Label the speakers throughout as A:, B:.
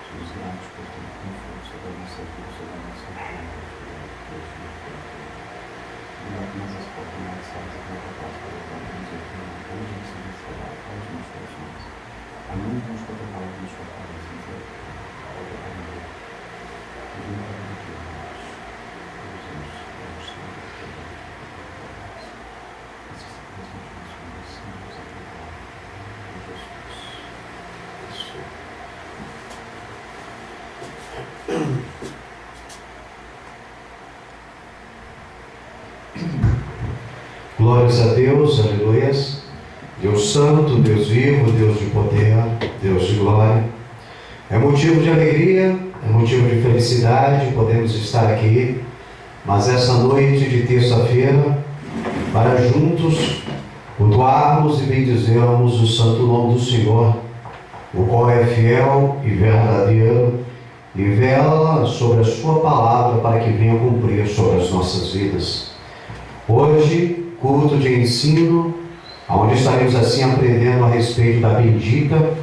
A: Somos gratos por tudo que foi sobre a nossa vida, sobre a nossa vida. Obrigado por nossas oportunidades, sabes, que não capaz de colocar nos hoje em cima de falar, faz nos corações. Amém, vamos colocar nos corações, dizer, olha, amém. E não é do que nós, Jesus, vamos ser do que nós. Essas transformações, Senhor, nos aplicar, em Jesus. Isso.
B: Glórias a Deus, aleluias. Deus santo, Deus vivo, Deus de poder, Deus de glória. É motivo de alegria, é motivo de felicidade, podemos estar aqui, mas essa noite de terça-feira, para juntos cultuarmos e bendizermos o santo nome do Senhor, o qual é fiel e verdadeiro, e vela sobre a sua palavra para que venha cumprir sobre as nossas vidas. Hoje, culto de ensino, onde estaremos assim aprendendo a respeito da bendita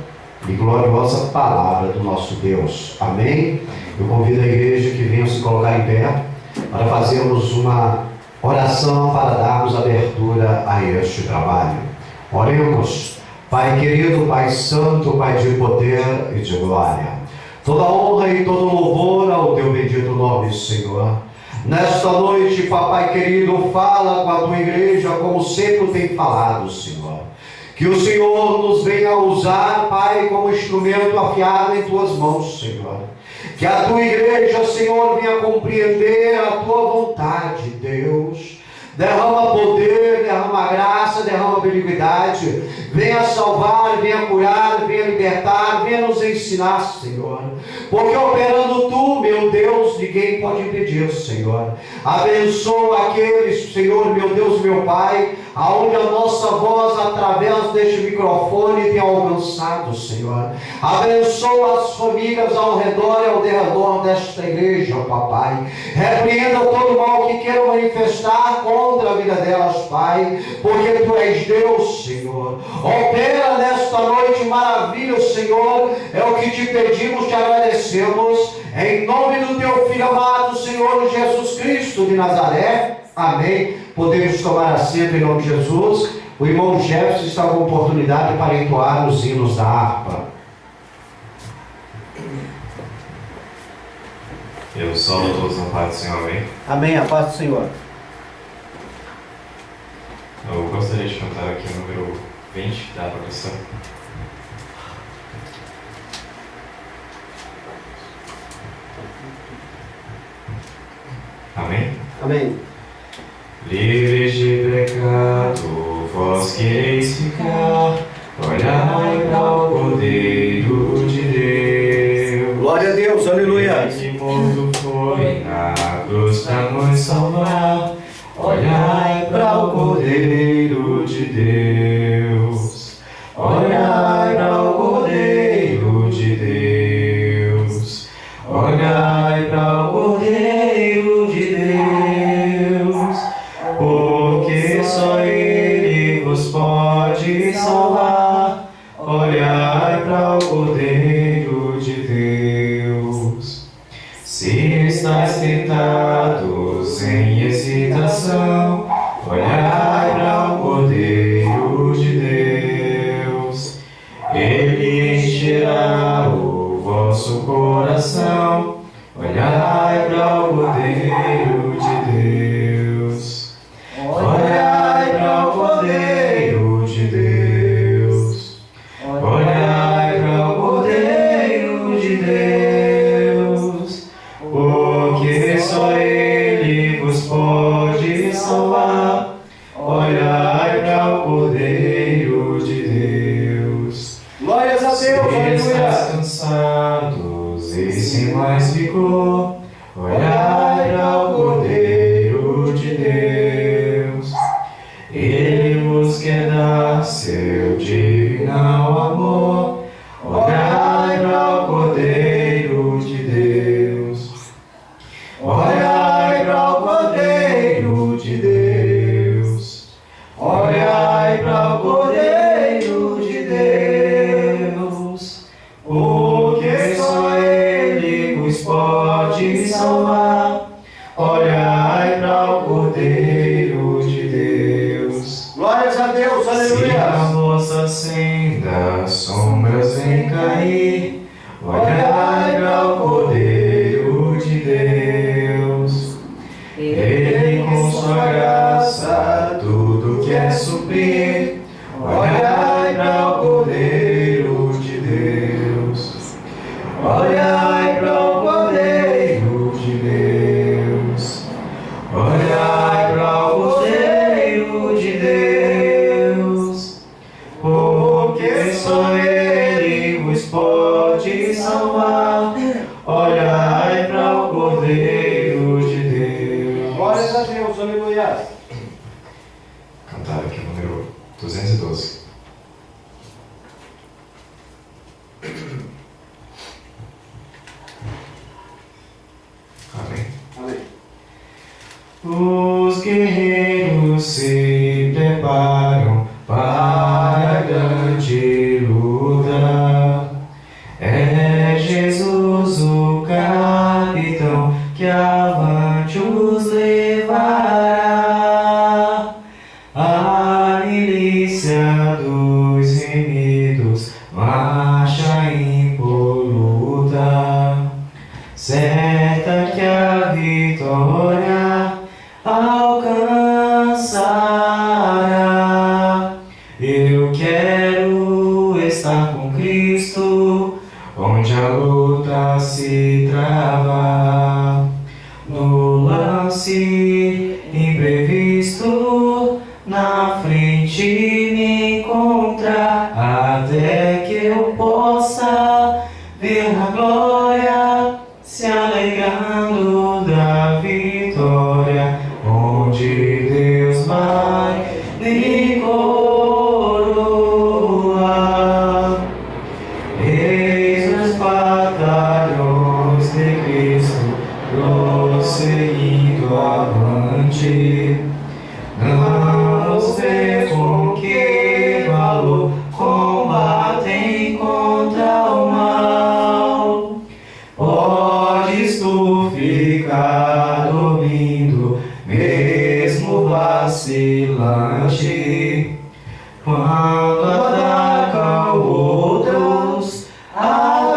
B: e gloriosa palavra do nosso Deus. Amém? Eu convido a igreja que venha se colocar em pé para fazermos uma oração para darmos abertura a este trabalho. Oremos. Pai querido, Pai santo, Pai de poder e de glória, toda honra e todo louvor ao teu bendito nome, Senhor. Nesta noite, Papai querido, fala com a tua igreja como sempre tem falado, Senhor. Que o Senhor nos venha usar, Pai, como instrumento afiado em tuas mãos, Senhor. Que a tua igreja, Senhor, venha compreender a tua vontade, Deus. Derrama poder, derrama graça, derrama benignidade. Venha salvar, venha curar, venha libertar, venha nos ensinar, Senhor. Porque operando tu, meu Deus, ninguém pode impedir, Senhor. Abençoa aqueles, Senhor, meu Deus, meu Pai, aonde a nossa voz, através deste microfone, tem alcançado, Senhor. Abençoa as famílias ao redor e ao derredor desta igreja, Papai. Repreenda todo mal que queira manifestar contra a vida delas, Pai, porque Tu és Deus, Senhor. Opera nesta noite maravilha, Senhor, é o que Te pedimos, Te agradecemos, em nome do Teu Filho amado, Senhor Jesus Cristo de Nazaré. Amém. Podemos tomar assento em nome de Jesus. O irmão Jefferson está com oportunidade para entoar os hinos da harpa.
C: Eu saúdo a todos na paz do Senhor, amém?
D: Amém, a paz do Senhor.
C: Eu gostaria de cantar aqui o número 20 da progressão. Amém?
D: Amém.
C: Livres de pecado, vós quereis ficar, olhai para o Cordeiro de Deus.
D: Glória a Deus, aleluia.
C: Que morto foi na cruz para nos salvar, olhai para o Cordeiro de Deus. Olhai para o Cordeiro de Deus. Olhai para o Cordeiro de Deus. Porque só Ele vos pode salvar. Olhai para o Cordeiro de Deus. Se estáis tentados em hesitação, olhai para o Cordeiro de Deus. Ele encherá o vosso coração. Olhai para o Cordeiro de Deus. Olhai para o Cordeiro de Deus. Olhai para o Cordeiro de Deus. Porque só Ele vos pode salvar. Olhai para o Cordeiro de Deus.
D: Glórias a Deus,
C: Se estáis
D: aleluia.
C: cansados e sem mais vigor, olhai para o Cordeiro de Deus. Ele vos quer dar seu divino amor. Olhai para o Cordeiro de Deus. Olhai para o Cordeiro de Deus. Olhai para o Cordeiro de Deus. Porque só Ele pode salvar. Olhai para o Cordeiro de Deus.
D: Glórias a Deus,
C: Se a
D: aleluia.
C: vossa senda sombras vem cair, olhai para o Cordeiro de Deus. Ele com sua graça tudo quer suprir, olhai para o Cordeiro de Deus. Olhai para o Cordeiro de Deus. Olhai para o Cordeiro de Deus, porque só Ele vos pode salvar. Olhai para o Cordeiro de Deus.
D: Glórias a Deus, aleluia.
C: Cantar aqui o número 212. Amém.
D: Amém.
C: Os guerreiros se preparam para a grande luta. É Jesus o capitão que avante os levará. A milícia dos remidos marcha impoluta, certa que a vitória alcançará. Eu quero estar com Cristo, onde a luta se trava. No lance imprevisto, na frente me encontrar, até que eu possa ver na glória, se alegrando da vitória, onde Deus vai me coroar. Eis os batalhões de Cristo, prosseguindo avante. Vamos ver com que valor combatem contra o mal. Podes tu ficar dormindo, mesmo vacilante, quando atacam outros a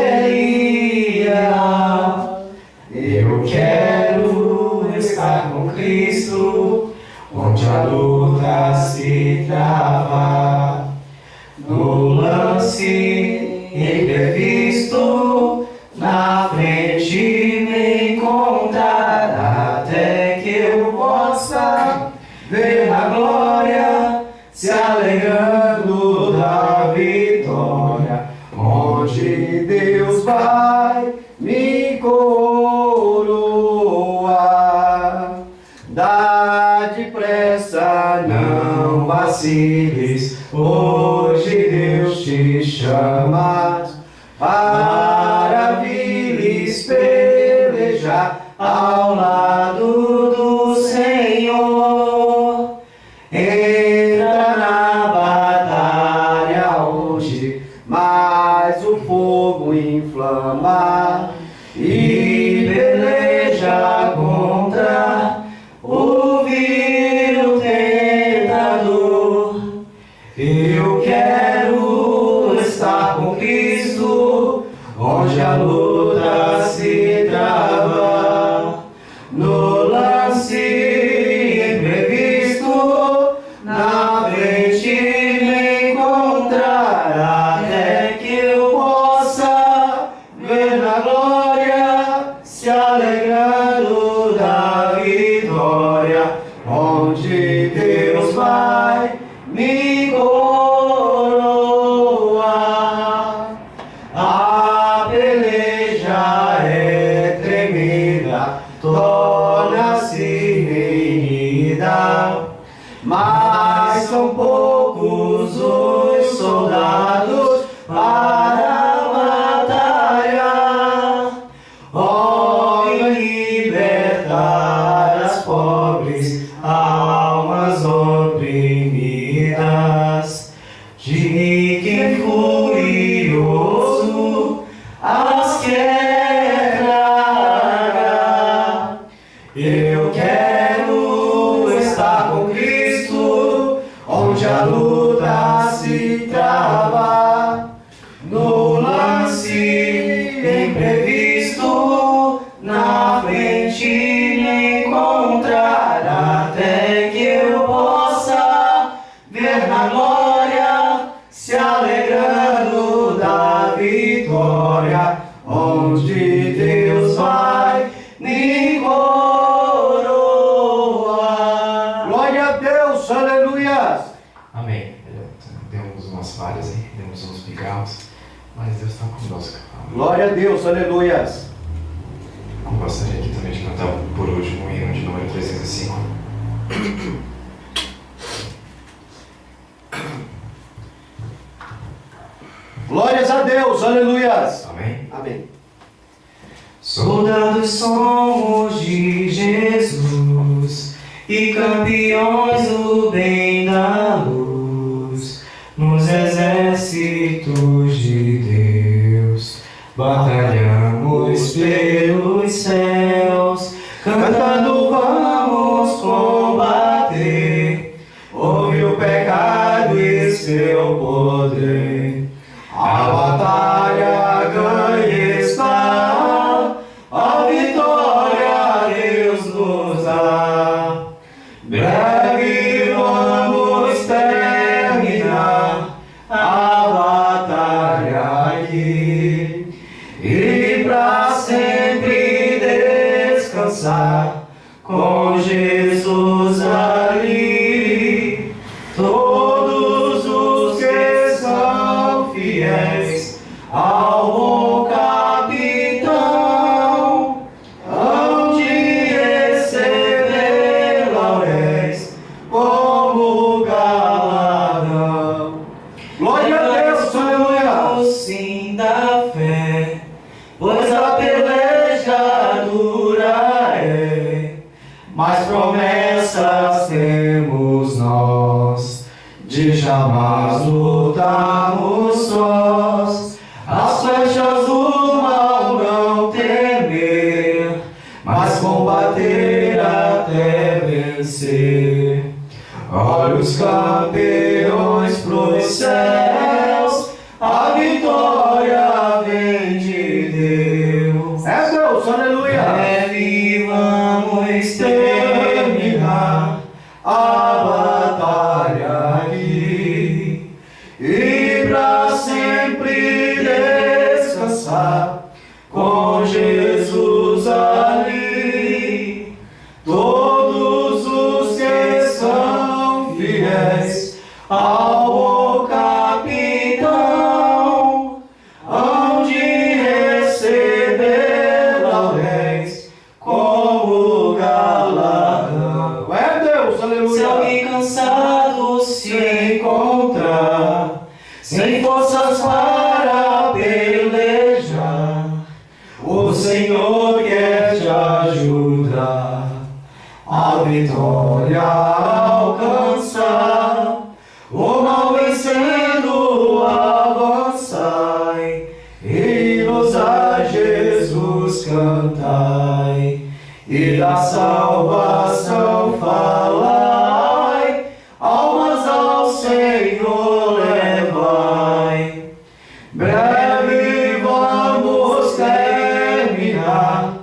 C: rebelião. Eu quero estar com Cristo, onde a luta se trava. No lance imprevisto, na frente me encontrar, até que eu possa ver na glória, se alegrando da vitória, onde Deus vai me coroar. Dá depressa, não vaciles, hoje Deus te chama para vires pelejar ao lado do Senhor. Entra na batalha hoje, mas o fogo inflama, e peleja contra o vil tentador. Eu quero estar com Cristo, onde a luta se trava. No lance imprevisto, na frente me encontrar, até que eu possa ver na glória, se alegrando da vitória, onde Deus vai me coroar. A peleja é tremenda, torna-se renhida, mas são poucos os soldados para a batalha. Ó, vem libertar as pobres almas oprimidas, de quem furioso as quer trair. vitória, onde Deus vai me coroar.
D: Glória a Deus, aleluia.
E: Amém. Demos umas falhas aí, demos uns pigarros, mas Deus está conosco.
D: Glória a Deus, aleluia.
E: Eu gostaria aqui também de cantar por último o hino de número 305.
D: Glórias a Deus, aleluia.
E: Amém?
D: Amém.
C: Soldados somos de Jesus e campeões do bem da luz, nos exércitos de Deus, batalhamos pelos céus, cantando vamos combater, ouve o pecado e seu poder, a batalha ganha está, a vitória Deus nos dá. Breve vamos terminar a batalha aqui e pra sempre descansar com Jesus ali. Todos os que são fiéis ao bom capitão hão de receber lauréis como galardão.
D: Glória a Deus, aleluia.
C: Sim da fé, pois a peleja dura é, mas promessas temos nós, de jamais lutarmos sós. As flechas do mal não temer, mas combater até vencer. Olha os campeões pros céus, a vitória vem de Deus.
D: É Deus, aleluia.
C: Breve vamos terminar a batalha aqui e pra sempre descansar com Jesus ali. Todos os que são fiéis ao bom capitão hão de receber lauréis como galardão.
D: É Deus,
C: Se
D: aleluia.
C: alguém cansado se encontrar, sem forças para pelejar, o Senhor quer te ajudar a vitória a alcançar. O mal vencendo avançai, hinos a Jesus cantai, e da salvação falai, almas ao Senhor levai. Breve vamos terminar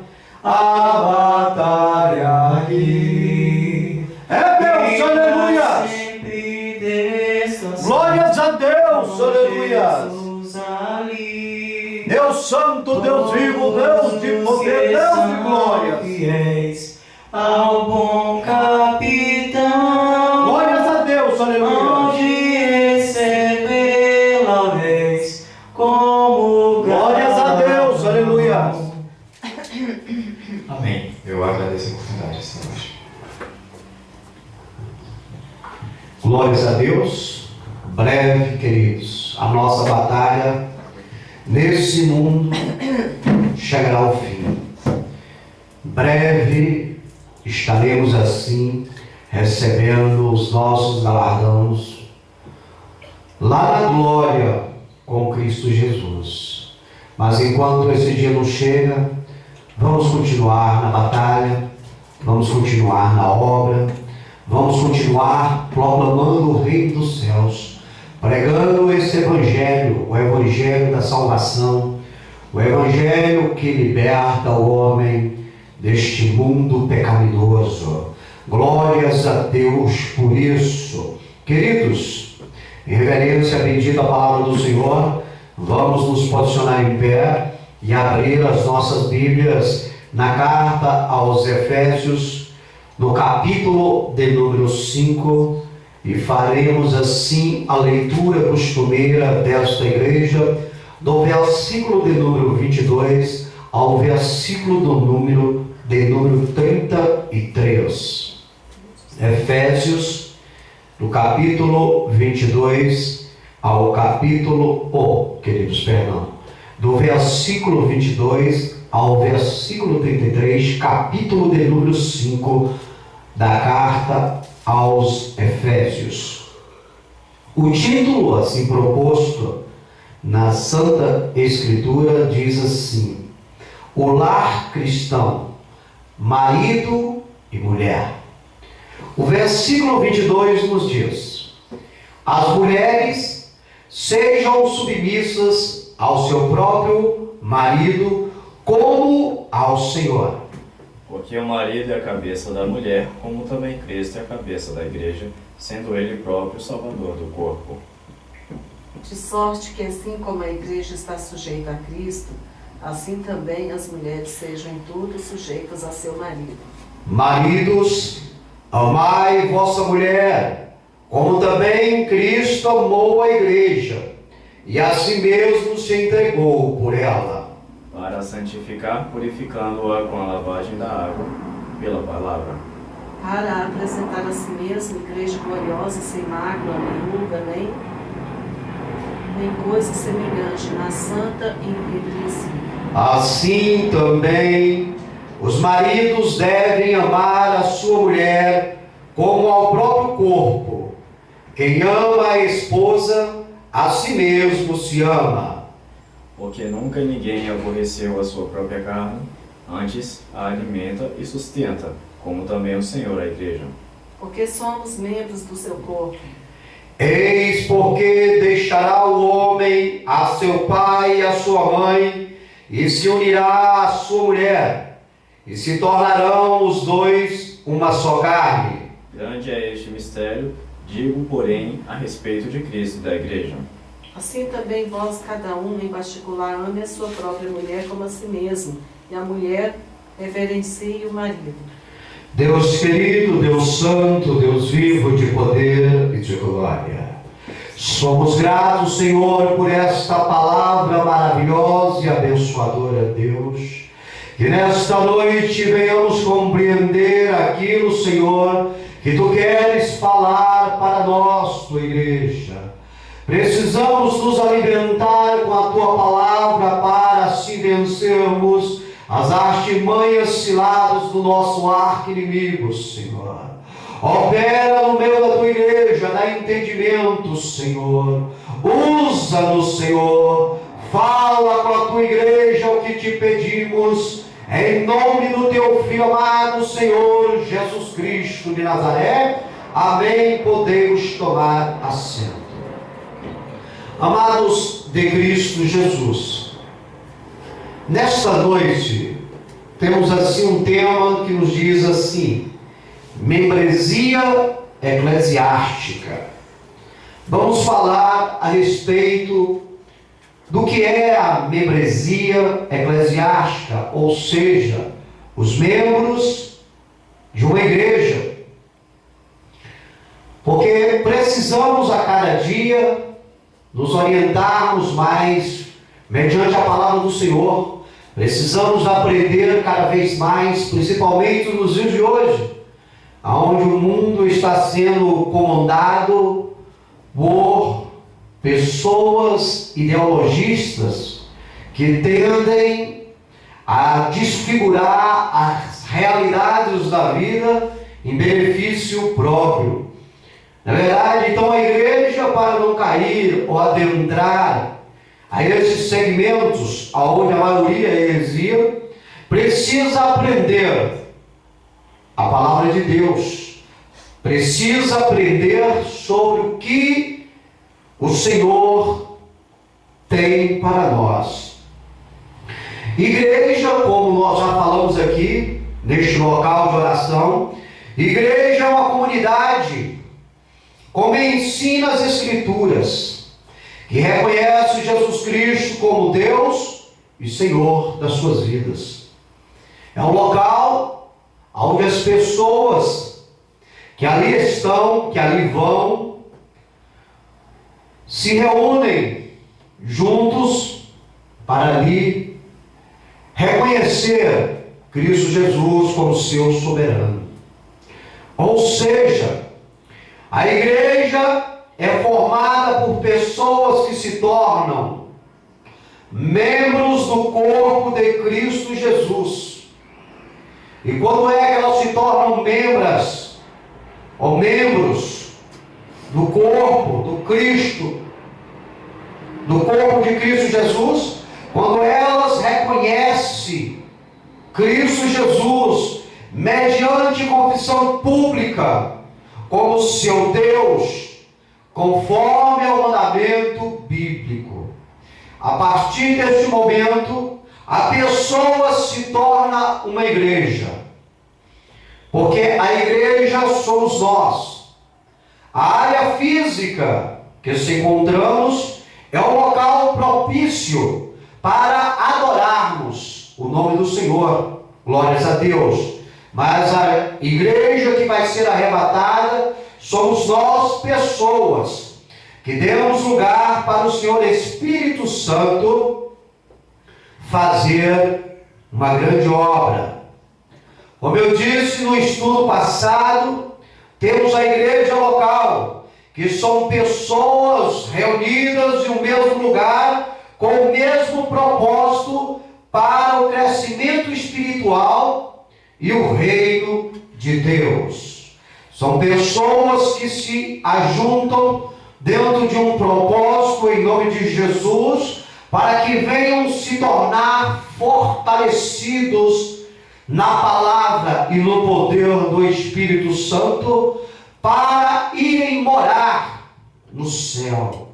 C: a batalha aqui.
D: É Deus, aleluia.
C: Sempre descansar
D: Glórias a Deus,
C: com
D: aleluia.
C: Jesus ali.
D: Deus santo, Deus vivo, Deus de poder, Deus de glória.
C: Fiéis ao bom capitão,
D: Glórias a Deus, aleluia.
C: onde receber lauréis como
D: Glórias a Deus, aleluia.
E: Amém. Eu agradeço a oportunidade esta noite.
B: Glórias a Deus. Breve, queridos, a nossa batalha nesse mundo chegará ao fim. Breve estaremos assim recebendo os nossos galardões lá na glória com Cristo Jesus. Mas enquanto esse dia não chega, vamos continuar na batalha, vamos continuar na obra, vamos continuar proclamando o Reino dos Céus, pregando esse Evangelho, o Evangelho da salvação, o Evangelho que liberta o homem deste mundo pecaminoso. Glórias a Deus por isso. Queridos, em reverência à bendita palavra do Senhor, Vamos nos posicionar em pé e abrir as nossas Bíblias na carta aos Efésios, no capítulo de número 5, e faremos assim a leitura costumeira desta igreja, do versículo de número 22 ao versículo de número 33. Efésios, do capítulo 22 ao capítulo, do versículo 22 ao versículo 33, capítulo de número 5 da carta aos Efésios. O título assim proposto na Santa Escritura diz assim: o lar cristão, marido e mulher. O versículo 22 nos diz: as mulheres sejam submissas ao seu próprio marido, como ao Senhor.
F: Porque o marido é a cabeça da mulher, como também Cristo é a cabeça da igreja, sendo ele próprio o salvador do corpo.
G: De sorte que, assim como a igreja está sujeita a Cristo, assim também as mulheres sejam em tudo sujeitas a seu marido.
B: Maridos, amai vossa mulher, como também Cristo amou a igreja, e a si mesmo se entregou por ela,
F: para santificar, purificando-a com a lavagem da água pela palavra,
G: para apresentar a si mesmo igreja gloriosa, sem mácula, nem ruga, nem coisa semelhante, mas santa e irrepreensível.
B: Assim também os maridos devem amar a sua mulher como ao próprio corpo. Quem ama a esposa, a si mesmo se ama.
F: Porque nunca ninguém aborreceu a sua própria carne, antes a alimenta e sustenta, como também o Senhor a igreja.
G: Porque somos membros do seu corpo.
B: Eis porque deixará o homem a seu pai e a sua mãe, e se unirá à sua mulher, e se tornarão os dois uma só carne.
F: Grande é este mistério, digo, porém, a respeito de Cristo e da igreja.
G: Assim também vós, cada um em particular, ame a sua própria mulher como a si mesmo, e a mulher reverencie o marido.
B: Deus querido, Deus santo, Deus vivo, de poder e de glória, somos gratos, Senhor, por esta palavra maravilhosa e abençoadora, Deus, que nesta noite venhamos compreender aquilo, Senhor, que Tu queres falar para nós, Tua igreja. Precisamos nos alimentar com a Tua palavra para assim vencermos as artimanhas ciladas do nosso arqui-inimigo, Senhor. Opera no meio da Tua igreja, dá entendimento, Senhor. Usa-nos, Senhor. Fala com a Tua igreja o que te pedimos, em nome do Teu Filho amado, Senhor Jesus Cristo de Nazaré. Amém. Podemos tomar assento. Amados de Cristo Jesus, nesta noite temos assim um tema que nos diz assim: membresia eclesiástica. Vamos falar a respeito do que é a membresia eclesiástica, ou seja, os membros de uma igreja. Porque precisamos a cada dia nos orientarmos mais mediante a palavra do Senhor. Precisamos aprender cada vez mais, principalmente nos dias de hoje, onde o mundo está sendo comandado por pessoas ideologistas que tendem a desfigurar as realidades da vida em benefício próprio. Na verdade, então, a igreja, para não cair ou adentrar a esses segmentos onde a maioria é heresia, precisa aprender a palavra de Deus, precisa aprender sobre o que o Senhor tem para nós. Igreja, como nós já falamos aqui, neste local de oração, igreja é uma comunidade, como ensina as Escrituras, que reconhece Jesus Cristo como Deus e Senhor das suas vidas. É um local onde as pessoas que ali estão, que ali vão, se reúnem juntos para ali reconhecer Cristo Jesus como seu soberano. Ou seja, a igreja é formada por pessoas que se tornam membros do corpo de Cristo Jesus. E quando é que elas se tornam membros ou membros do corpo do Cristo, do corpo de Cristo Jesus? Quando elas reconhecem Cristo Jesus mediante confissão pública como seu Deus, conforme ao mandamento bíblico. A partir deste momento, a pessoa se torna uma igreja, porque a igreja somos nós. A área física que se encontramos é um local propício para adorarmos o nome do Senhor, glórias a Deus. Mas a igreja que vai ser arrebatada somos nós, pessoas que demos lugar para o Senhor Espírito Santo fazer uma grande obra. Como eu disse no estudo passado, temos a igreja local, que são pessoas reunidas em um mesmo lugar, com o mesmo propósito para o crescimento espiritual e o reino de Deus. São pessoas que se ajuntam dentro de um propósito em nome de Jesus, para que venham se tornar fortalecidos na palavra e no poder do Espírito Santo, para irem morar no céu.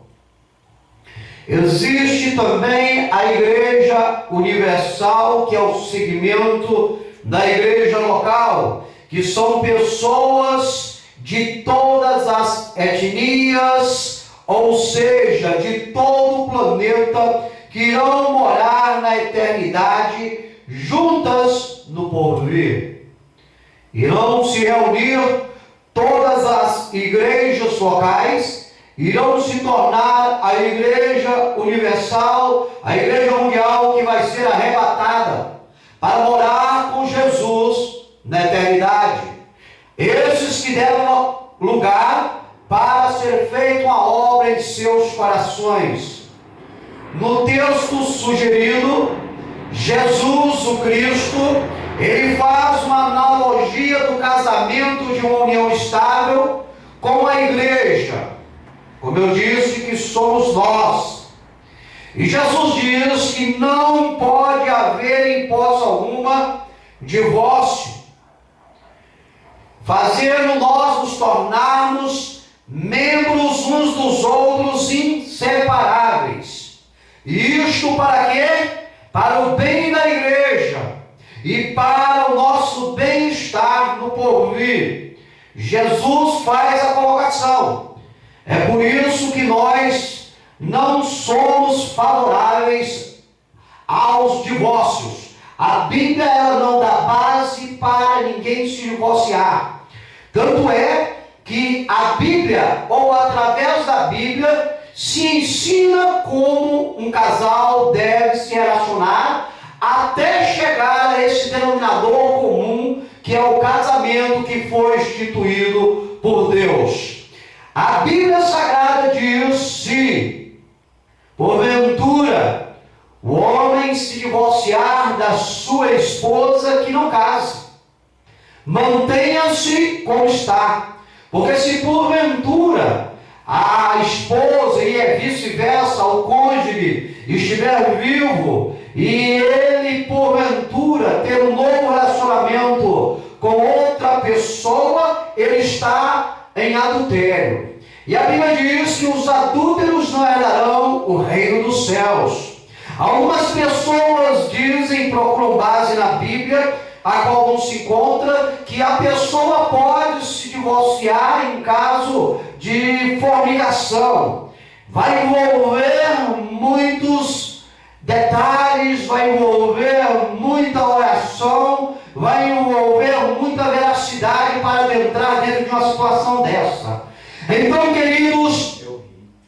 B: Existe também a igreja universal, que é o segmento da igreja local, que são pessoas de todas as etnias, ou seja, de todo o planeta, que irão morar na eternidade juntas no porvir. Irão se reunir todas as igrejas locais, irão se tornar a igreja universal, a igreja mundial, que vai ser arrebatada para morar com Jesus na eternidade. Esses que deram lugar para ser feita uma obra em seus corações. No texto sugerido, Jesus, o Cristo, ele faz uma analogia do casamento de uma união estável com a igreja. Como eu disse, que somos nós. E Jesus diz que não pode haver, em hipótese alguma, divórcio, fazendo nós nos tornarmos membros uns dos outros inseparáveis. E isto para quê? Para o bem da igreja e para o nosso bem-estar no porvir. Jesus faz a colocação. É por isso que nós não somos favoráveis aos divórcios. A Bíblia, ela não dá base para ninguém se divorciar. Tanto é que a Bíblia, ou através da Bíblia, se ensina como um casal deve se relacionar até chegar a esse denominador comum, que é o casamento que foi instituído por Deus. A Bíblia Sagrada diz: se porventura o homem se divorciar da sua esposa, que não case, mantenha-se como está. Porque se porventura a esposa, e é vice-versa, o cônjuge estiver vivo, e ele porventura ter um novo relacionamento com outra pessoa, ele está em adultério. E a Bíblia diz que os adúlteros não herdarão o reino dos céus. Algumas pessoas dizem, procuram base na Bíblia, a qual não se encontra, que a pessoa pode se divorciar em caso de fornicação.
C: vai envolver muitos detalhes, vai envolver muita oração, vai envolver muita veracidade para adentrar dentro de uma situação dessa. Então, queridos,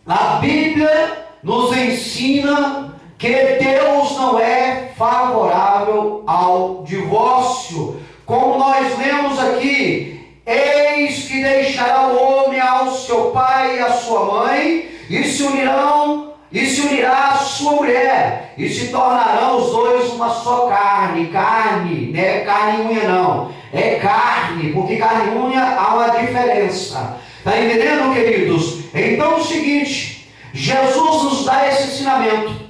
C: a Bíblia nos ensina que Deus não é favorável ao divórcio. Como nós lemos aqui, eis que deixará o homem ao seu pai e à sua mãe, e se unirá à sua mulher, e se tornarão os dois uma só carne. Carne, não é carne e unha não, é carne, porque carne e unha há uma diferença. Está entendendo, queridos? Então é o seguinte, Jesus nos dá esse ensinamento.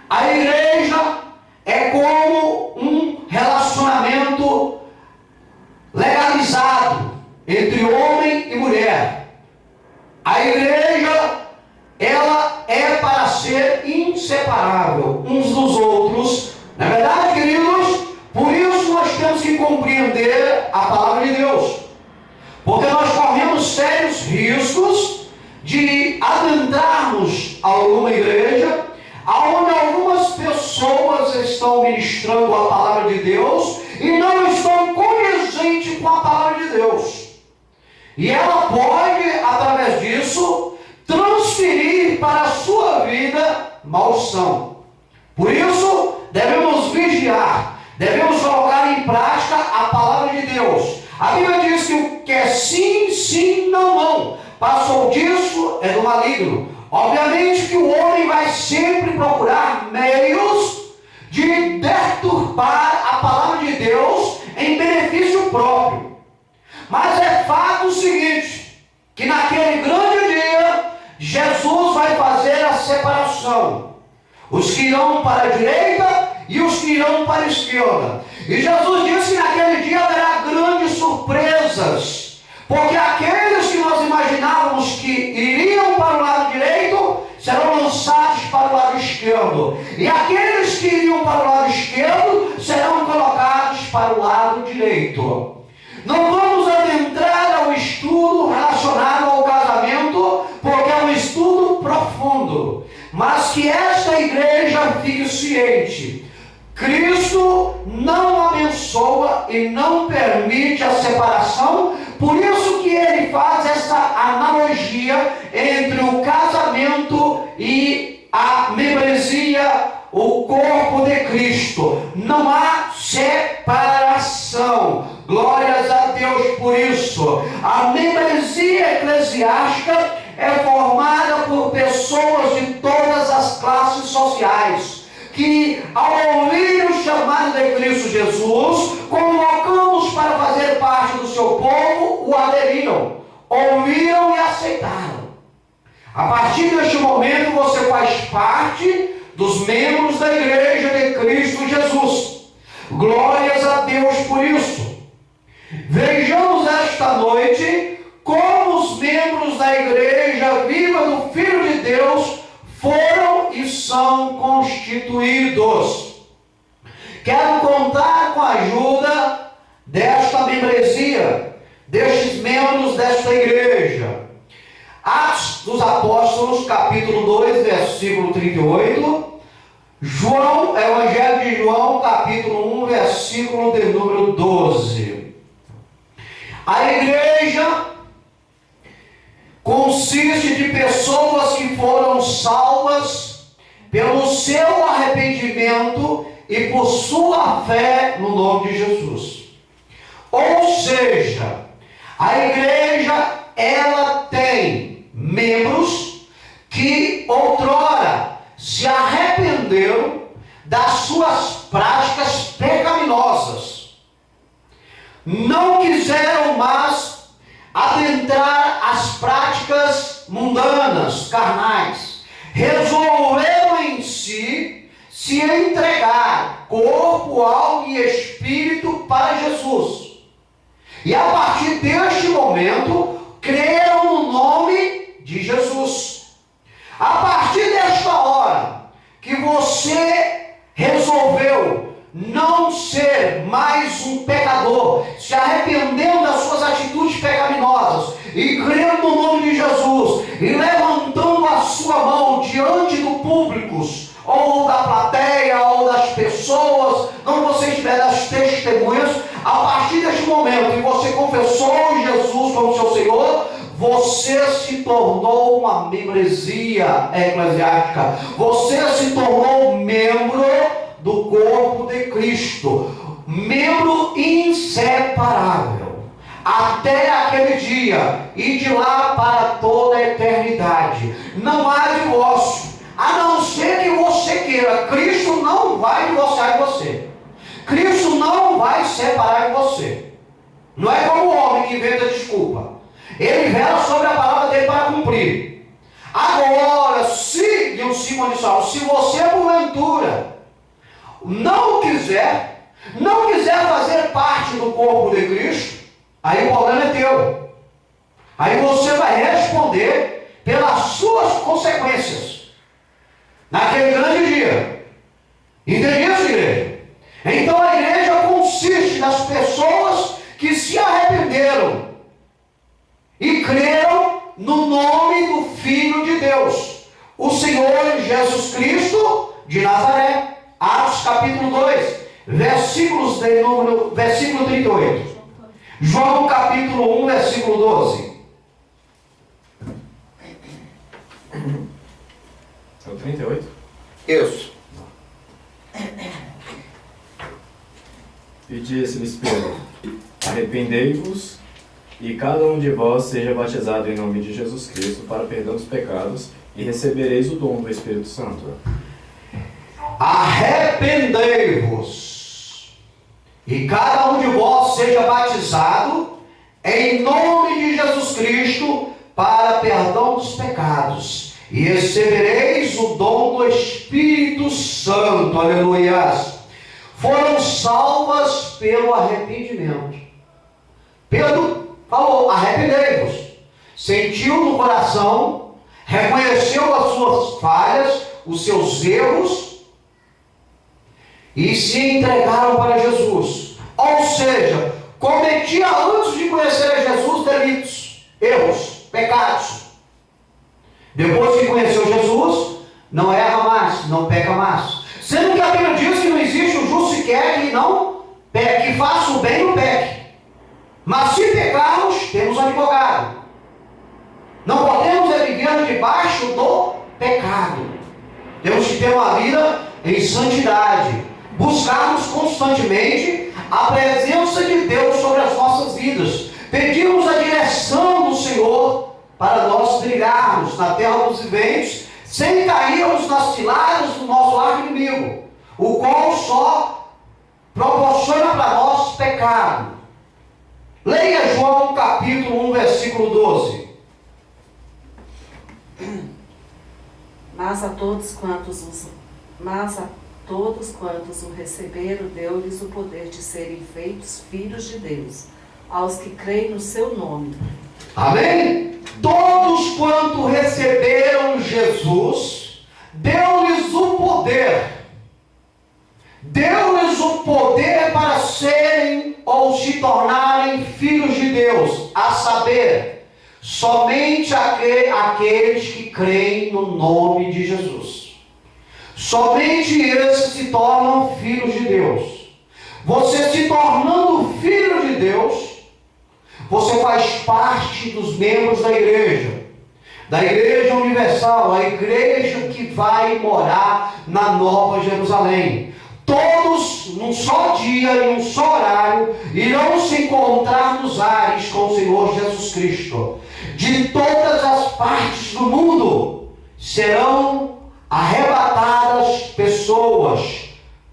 C: A igreja é como um relacionamento legalizado entre homem e mulher. A igreja, ela é para ser inseparável uns dos outros. Na verdade, queridos, por isso nós temos que compreender a palavra de Deus. Porque nós corremos sérios riscos de adentrarmos alguma igreja onde algumas pessoas estão ministrando a palavra de Deus e não estão condizentes com a palavra de Deus. E ela pode, através disso, transferir para a sua vida maldição. Por isso, devemos vigiar, devemos colocar em prática a palavra de Deus. A Bíblia diz que o que é sim, sim, não, não. Passou disso, é do maligno. Obviamente que o homem vai sempre procurar meios de deturpar a palavra de Deus em benefício próprio. Mas é fato o seguinte, que naquele grande dia, Jesus vai fazer a separação. Os que irão para a direita e os que irão para a esquerda. E Jesus disse que naquele dia haverá grandes surpresas. Porque aqueles que nós imaginávamos que iriam para o lado direito, serão lançados para o lado esquerdo. E aqueles que iriam para o lado esquerdo, serão colocados para o lado direito. Não vamos adentrar ao estudo relacionado ao casamento, porque é um estudo profundo. Mas que esta igreja fique ciente. Cristo não abençoa e não permite a separação, por isso que ele faz essa analogia entre o casamento e a membresia, o corpo de Cristo. Não há separação. Glórias a Deus por isso. A membresia eclesiástica é formada por pessoas de todas as classes sociais, que ao ouvir o chamado de Cristo Jesus, convocamos para fazer parte do seu povo, o aderiram, ouviram e aceitaram. A partir deste momento você faz parte dos membros da igreja de Cristo Jesus. Glórias a Deus por isso. Vejamos esta noite como os membros da igreja viva do Filho de Deus foram e são constituídos. Quero contar com a ajuda desta membresia, destes membros desta igreja. Atos dos Apóstolos, capítulo 2, versículo 38. Evangelho de João, capítulo 1, versículo de número 12. A igreja consiste de pessoas que foram salvas pelo seu arrependimento e por sua fé no nome de Jesus. Ou seja, a igreja, ela tem membros que outrora se arrependeram das suas práticas pecaminosas. Não quiseram mais adentrar as práticas mundanas, carnais. Resolveram em si se entregar corpo, alma e espírito para Jesus. E a partir deste momento, creram no nome de Jesus. A partir desta hora que você resolveu não ser mais um pecador, se arrependendo das suas atitudes pecaminosas e crendo no nome de Jesus e levantando a pessoas, onde você estiver das testemunhas, a partir deste momento que você confessou Jesus como seu Senhor, você se tornou uma membresia eclesiástica. Você se tornou membro do corpo de Cristo. Membro inseparável. Até aquele dia e de lá para toda a eternidade. Não há divórcio. A não ser que você queira. Cristo não vai divorciar de você. Cristo não vai separar de você. Não é como o homem que inventa desculpa. Ele vela sobre a palavra dele para cumprir. Agora, se condicional, se você porventura não quiser fazer parte do corpo de Cristo, aí o problema é teu. Aí você vai responder pelas suas consequências naquele grande dia. Entende isso, igreja? Então a igreja consiste nas pessoas que se arrependeram e creram no nome do Filho de Deus, o Senhor Jesus Cristo de Nazaré. Atos capítulo 2, versículo 38. João capítulo 1, versículo 12.
F: É o 38?
C: Isso.
F: E disse-lhes Pedro: arrependei-vos, e cada um de vós seja batizado em nome de Jesus Cristo para perdão dos pecados, e recebereis o dom do Espírito Santo.
C: Arrependei-vos, e cada um de vós seja batizado em nome de Jesus Cristo para perdão dos pecados, e recebereis o dom do Espírito Santo. Aleluia! Foram salvas pelo arrependimento. Pedro falou: arrependei-vos. Sentiu no coração, reconheceu as suas falhas, os seus erros, e se entregaram para Jesus. Ou seja, cometia antes de conhecer a Jesus delitos, erros, pecados. Depois que conheceu Jesus, não erra mais, não peca mais. Sendo que a Bíblia diz que não existe o justo sequer que não peque, que faça o bem e não peque. Mas se pecarmos, temos um advogado. Não podemos viver debaixo do pecado. Temos que ter uma vida em santidade. Buscarmos constantemente a presença de Deus sobre as nossas vidas. Pedirmos a direção do Senhor para nós trilharmos na terra dos viventes, sem cairmos nas ciladas do nosso largo inimigo, o qual só proporciona para nós pecado. Leia João capítulo 1, versículo 12.
G: Mas a todos quantos o receberam, deu-lhes o poder de serem feitos filhos de Deus, aos que creem no seu nome.
C: Amém? Todos quanto receberam Jesus, deu-lhes o poder. Deu-lhes o poder para serem ou se tornarem filhos de Deus, a saber, somente aqueles que creem no nome de Jesus. Somente esses se tornam filhos de Deus. Você se tornando filho de Deus, você faz parte dos membros da igreja universal, a igreja que vai morar na Nova Jerusalém. Todos, num só dia e num só horário, irão se encontrar nos ares com o Senhor Jesus Cristo. De todas as partes do mundo serão arrebatadas pessoas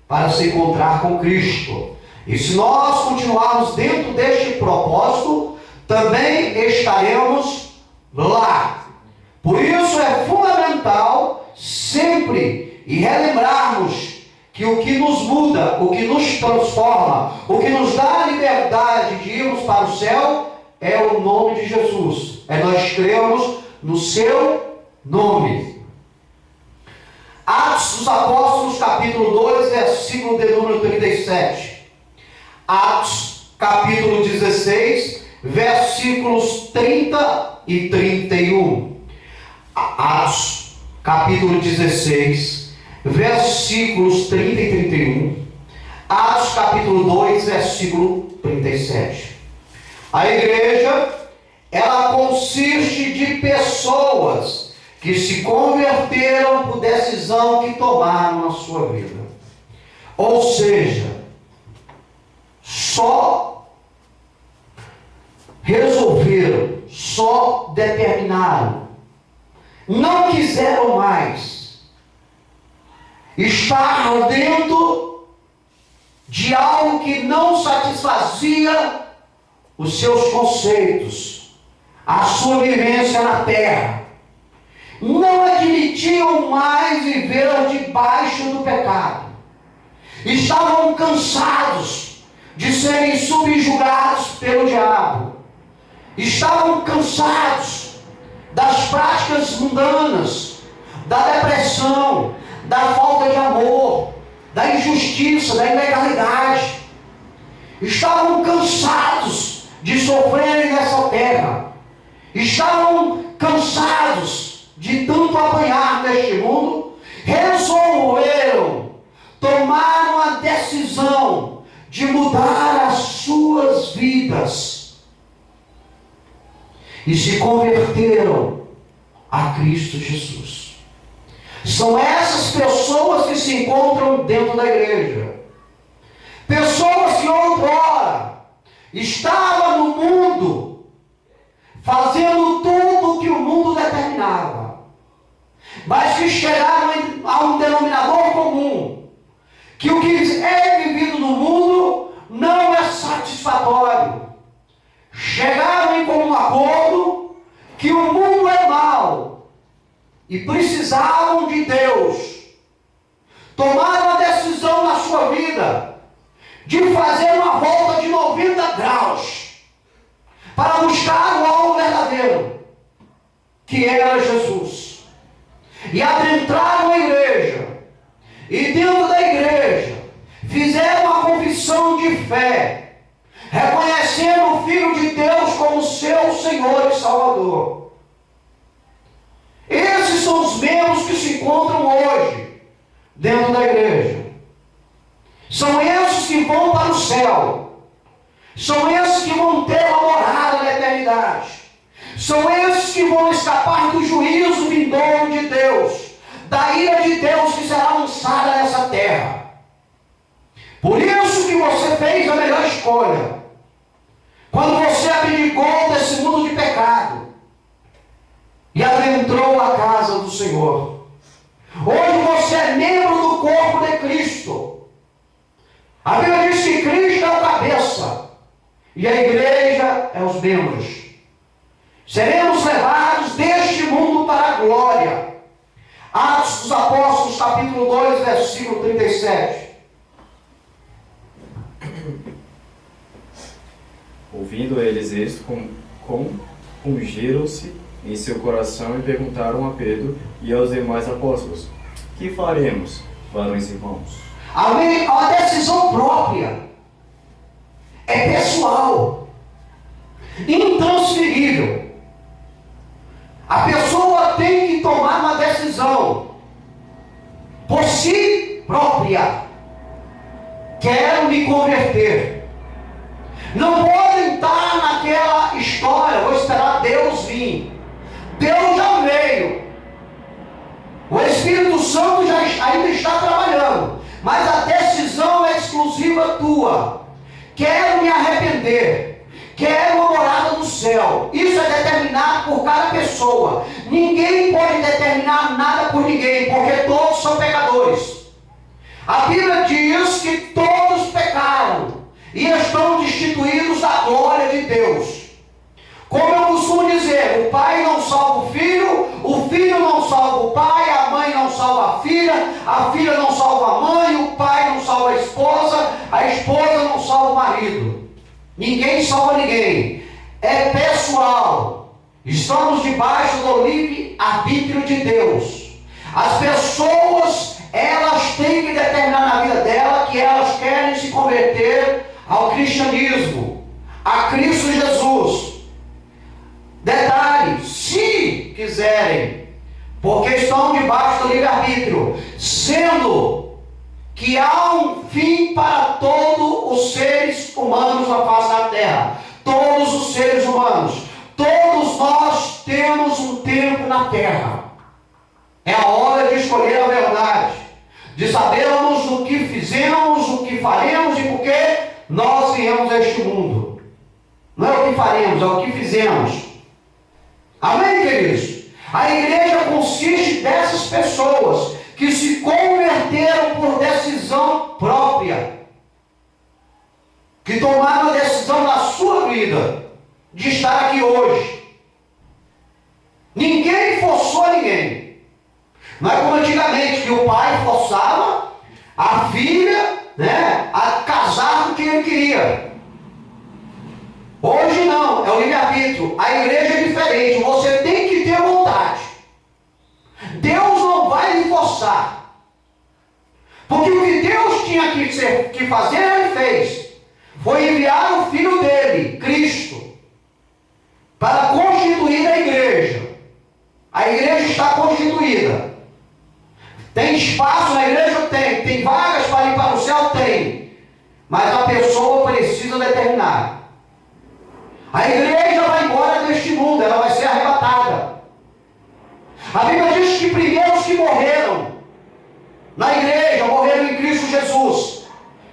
C: para se encontrar com Cristo. E se nós continuarmos dentro deste propósito, também estaremos lá. Por isso é fundamental sempre e relembrarmos que o que nos muda, o que nos transforma, o que nos dá a liberdade de irmos para o céu é o nome de Jesus. É nós cremos no seu nome. Atos dos Apóstolos, capítulo 2, versículo de número 37. Atos, capítulo 16, versículos 30 e 31. Atos, capítulo 16, versículos 30 e 31. Atos capítulo 2, versículo 37. A igreja, ela consiste de pessoas que se converteram por decisão que tomaram na sua vida. Ou seja, só resolveram, só determinaram, não quiseram mais estar dentro de algo que não satisfazia os seus conceitos, a sua vivência na terra. Não admitiam mais viver debaixo do pecado. Estavam cansados de serem subjugados pelo diabo. Estavam cansados das práticas mundanas, da depressão, da falta de amor, da injustiça, da ilegalidade. Estavam cansados de sofrerem nessa terra. Estavam cansados de tanto apanhar neste mundo. Resolveram, tomaram a decisão de mudar as suas vidas e se converteram a Cristo Jesus. São essas pessoas que se encontram dentro da igreja. Pessoas que outrora estavam no mundo, fazendo tudo o que o mundo determinava, mas que chegaram a um denominador comum, que o que é vivido no mundo não é satisfatório. Chegaram em comum acordo que o mundo é mau e precisavam de Deus. Tomaram a decisão na sua vida de fazer uma volta de 90 graus para buscar o algo verdadeiro, que era Jesus. E adentraram a igreja, e dentro da igreja fizeram uma confissão de fé, reconhecendo o Filho de Deus como seu Senhor e Salvador. Esses são os membros que se encontram hoje dentro da igreja. São esses que vão para o céu. São esses que vão ter uma morada na eternidade. São esses que vão escapar do juízo vindouro de Deus, da ira de Deus que será lançada nessa terra. Por isso que você fez a melhor escolha, quando você abdicou desse mundo de pecado e adentrou a casa do Senhor. Hoje você é membro do corpo de Cristo. A Bíblia diz que Cristo é o cabeça e a igreja é os membros. Seremos levados deste mundo para a glória. Atos dos Apóstolos, capítulo 2, versículo 37.
F: Ouvindo eles isto, compungiram-se em seu coração e perguntaram a Pedro e aos demais apóstolos: que faremos, varões irmãos?
C: Amém? É uma decisão própria. É pessoal. Intransferível. A pessoa tem que tomar uma decisão por si própria. Quero me converter. Não podem estar naquela história, vou esperar Deus vir. Deus já veio. O Espírito Santo ainda está trabalhando, mas a decisão é exclusiva tua. Quero me arrepender. Quero a morada do céu. Isso é determinado por cada pessoa. Ninguém pode determinar nada por ninguém, porque todos são pecadores. A Bíblia diz que todos pecaram e estão destituídos da glória de Deus. Como eu costumo dizer, o pai não salva o filho não salva o pai, a mãe não salva a filha não salva a mãe, o pai não salva a esposa não salva o marido. Ninguém salva ninguém. É pessoal. Estamos debaixo do livre-arbítrio de Deus. As pessoas, elas têm que determinar na vida dela que elas querem se converter ao cristianismo, a Cristo Jesus. Detalhe, se quiserem, porque estão debaixo do livre-arbítrio, sendo que há um fim para todos os seres humanos na face da terra. Todos os seres humanos, todos nós temos um tempo na terra. É a hora de escolher a verdade, de sabermos o que fizemos, o que faremos e por que nós viemos a este mundo. Não é o que faremos, é o que fizemos. Amém, queridos? A igreja consiste dessas pessoas que se converteram por decisão própria, que tomaram a decisão na sua vida de estar aqui hoje. Ninguém forçou ninguém. Não é como antigamente, que o pai forçava a filha, né, a casar com quem ele queria. Hoje não, é o livre-arbítrio. A igreja é diferente, você tem que ter vontade. Deus não vai lhe forçar. Porque o que Deus tinha que fazer, Ele fez. Foi enviar o Filho dele, Cristo, para constituir a igreja. A igreja está constituída. Tem espaço na igreja? Tem. Tem vagas para ir para o céu? Tem. Mas a pessoa precisa determinar. A igreja vai embora deste mundo, ela vai ser arrebatada. A Bíblia diz que primeiro os que morreram na igreja, morreram em Cristo Jesus,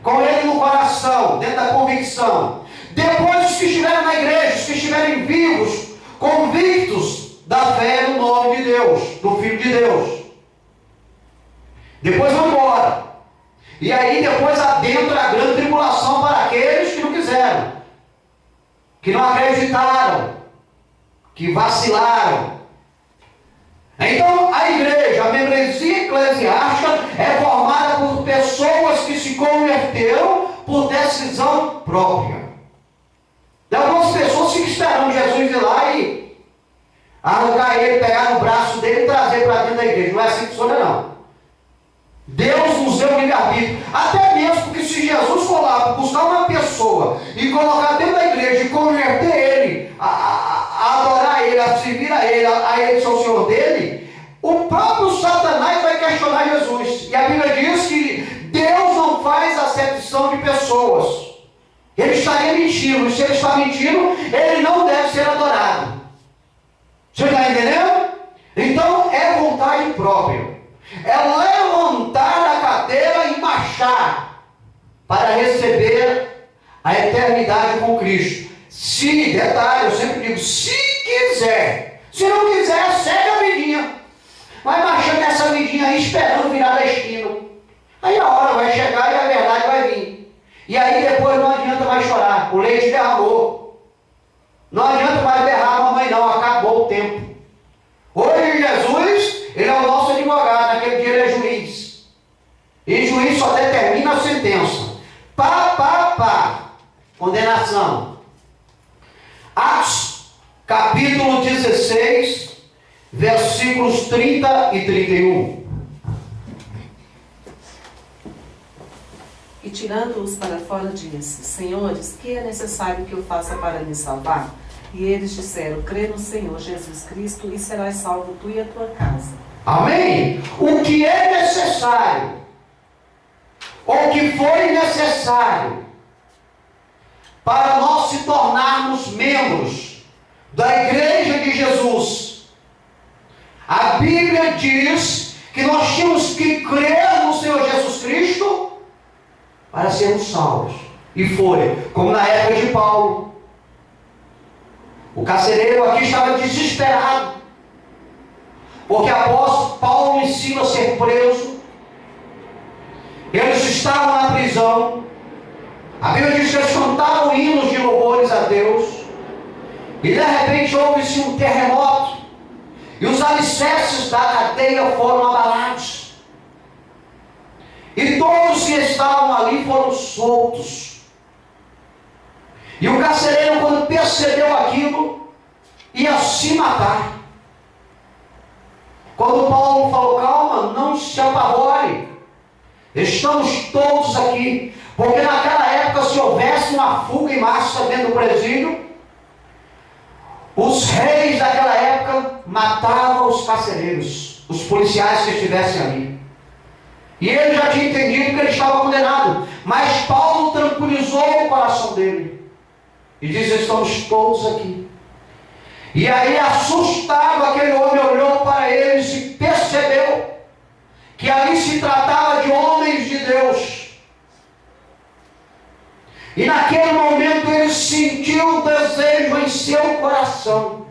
C: com Ele no coração, dentro da convicção. Depois os que estiveram na igreja, os que estiverem vivos, convictos da fé no nome de Deus, do Filho de Deus. Depois vão embora. E aí depois adentra a grande tribulação para aqueles que não quiseram, que não acreditaram, que vacilaram. Então a igreja, a membresia eclesiástica é formada por pessoas que se converteram por decisão própria. Tem algumas pessoas que ficam esperando Jesus ir lá e arrancar ele, pegar no braço dele e trazer para dentro da igreja. Não é assim que funciona, não. Deus nos deu livre-arbítrio. Até mesmo porque se Jesus for lá buscar uma pessoa e colocar dentro da igreja e converter ele, a adorar ele, a servir a ele ser o Senhor dele, o próprio Satanás vai questionar Jesus. E a Bíblia diz que Deus não faz acepção de pessoas. Ele estaria mentindo. E se ele está mentindo, ele não deve ser adorado. Você está entendendo? Então é vontade própria. É levantar da cadeira e marchar para receber a eternidade com Cristo. Se, detalhe, eu sempre digo, se quiser. Se não quiser, segue a vidinha. Vai marchando nessa vidinha aí, esperando virar da esquina. Aí a hora vai chegar e a verdade vai vir. E aí depois não adianta mais chorar. O leite derramou. Não adianta mais berrar, mamãe, não. Acabou o tempo. Hoje Jesus, Ele é o nosso advogado. Naquele dia Ele é juiz. E juiz só determina a sentença. Condenação. Atos, capítulo 16, versículos 30 e 31.
G: E tirando-os para fora, disse: Senhores, que é necessário que eu faça para me salvar? E eles disseram: crê no Senhor Jesus Cristo e serás salvo tu e a tua casa.
C: Amém? O que é necessário, ou que foi necessário, para nós se tornarmos membros da Igreja de Jesus. A Bíblia diz que nós tínhamos que crer no Senhor Jesus Cristo para sermos salvos. E foi, como na época de Paulo. O carcereiro aqui estava desesperado, porque após Paulo ensina a ser preso, eles estavam na prisão. A Bíblia diz que eles cantavam hinos de louvores a Deus, e de repente houve-se um terremoto, e os alicerces da cadeia foram abalados, e todos que estavam ali foram soltos. E o carcereiro, quando percebeu aquilo, ia se matar. Quando Paulo falou: calma, não se apavore, estamos todos aqui. Porque naquela época, se houvesse uma fuga em massa dentro do presídio, os reis daquela época matavam os carcereiros, os policiais que estivessem ali. E ele já tinha entendido que ele estava condenado. Mas Paulo tranquilizou o coração dele. E diz: estamos todos aqui. E aí, assustado, aquele homem olhou para eles e percebeu que ali se tratava de homens de Deus. E naquele momento ele sentiu o desejo em seu coração.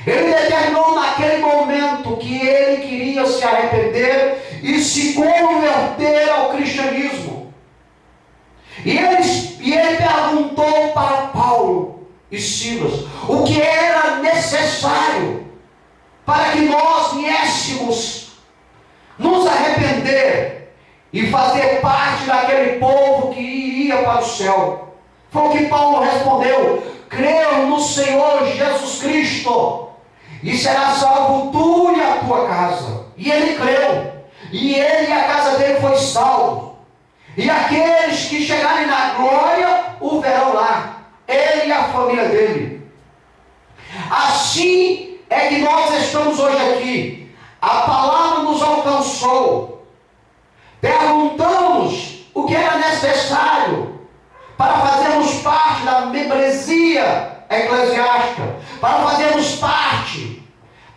C: Ele determinou naquele momento que ele queria se arrepender e se converter ao cristianismo. E ele perguntou para Paulo e Silas o que era necessário para que nós viéssemos nos arrepender e fazer parte daquele povo que iria para o céu. Foi o que Paulo respondeu: creu no Senhor Jesus Cristo e será salvo tu e a tua casa. E ele creu, e ele e a casa dele foi salvo. E aqueles que chegarem na glória o verão lá, ele e a família dele. Assim é que nós estamos hoje aqui. A palavra nos alcançou. Perguntamos o que era necessário para fazermos parte da membresia eclesiástica, para fazermos parte,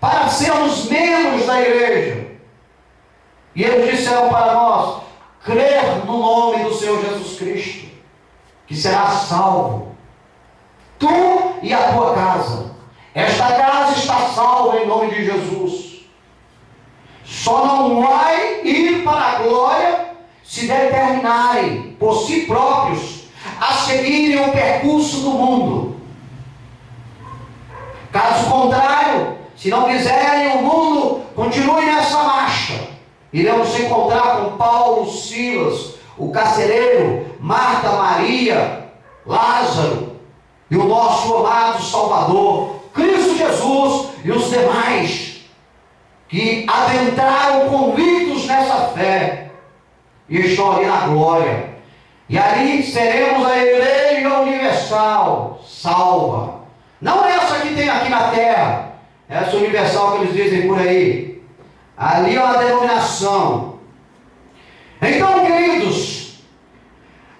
C: para sermos membros da igreja. E eles disseram para nós: crer no nome do Senhor Jesus Cristo, que será salvo, tu e a tua casa. Esta casa está salva em nome de Jesus. Só não vai ir para a glória se determinarem por si próprios a seguirem o percurso do mundo. Caso contrário, se não quiserem, o mundo continue nessa marcha. Iremos se encontrar com Paulo, Silas, o carcereiro, Marta, Maria, Lázaro e o nosso amado Salvador, Cristo Jesus, e os demais que adentraram convictos nessa fé e estão ali na glória. E ali seremos a igreja universal, salva. Não essa que tem aqui na terra, essa universal que eles dizem por aí. Ali é uma denominação. Então, queridos,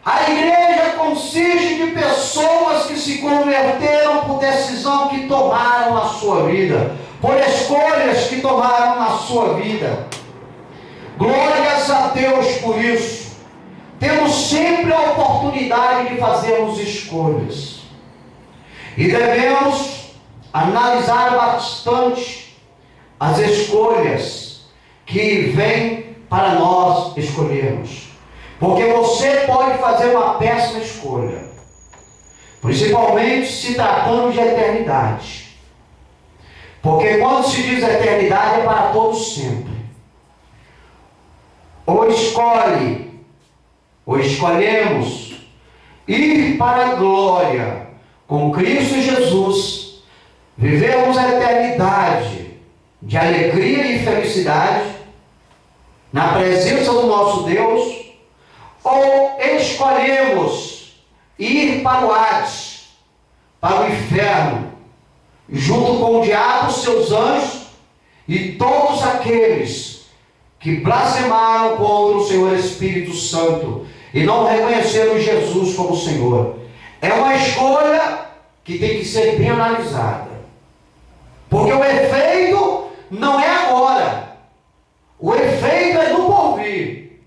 C: a igreja consiste de pessoas que se converteram por decisão que tomaram na sua vida, por escolhas que tomaram na sua vida. Glórias a Deus por isso. Temos sempre a oportunidade de fazermos escolhas. E devemos analisar bastante as escolhas que vêm para nós escolhermos. Porque você pode fazer uma péssima escolha, principalmente se tratando de eternidade. Porque quando se diz eternidade é para todos sempre. Ou escolhemos ir para a glória com Cristo Jesus, vivemos a eternidade de alegria e felicidade na presença do nosso Deus, ou escolhemos ir para o Hades, para o inferno, junto com o diabo, seus anjos e todos aqueles que blasfemaram contra o Senhor Espírito Santo e não reconheceram Jesus como Senhor. É uma escolha que tem que ser bem analisada, porque o efeito não é agora, o efeito é no porvir.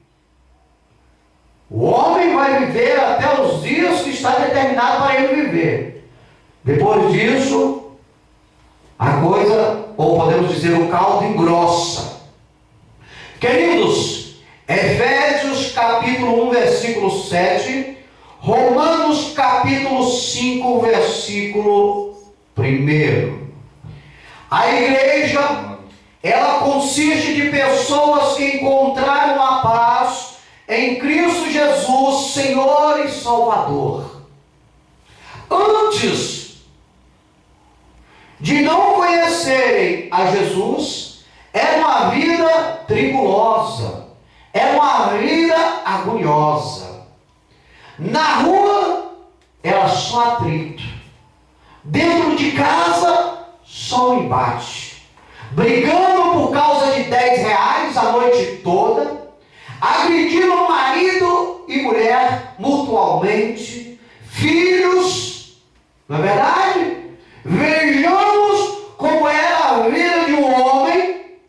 C: O homem vai viver até os dias que está determinado para ele viver. Depois disso, a coisa, ou podemos dizer, o caldo engrossa. Queridos, Efésios capítulo 1, versículo 7, Romanos capítulo 5, versículo 1. A igreja, ela consiste de pessoas que encontraram a paz em Cristo Jesus, Senhor e Salvador. Antes de não conhecerem a Jesus, era uma vida tribulosa, era uma vida agoniosa. Na rua era só atrito, dentro de casa só embate, brigando por causa de R$ 10 a noite toda, agredindo marido e mulher mutualmente, filhos, não é verdade? Vejamos como era a vida de um homem,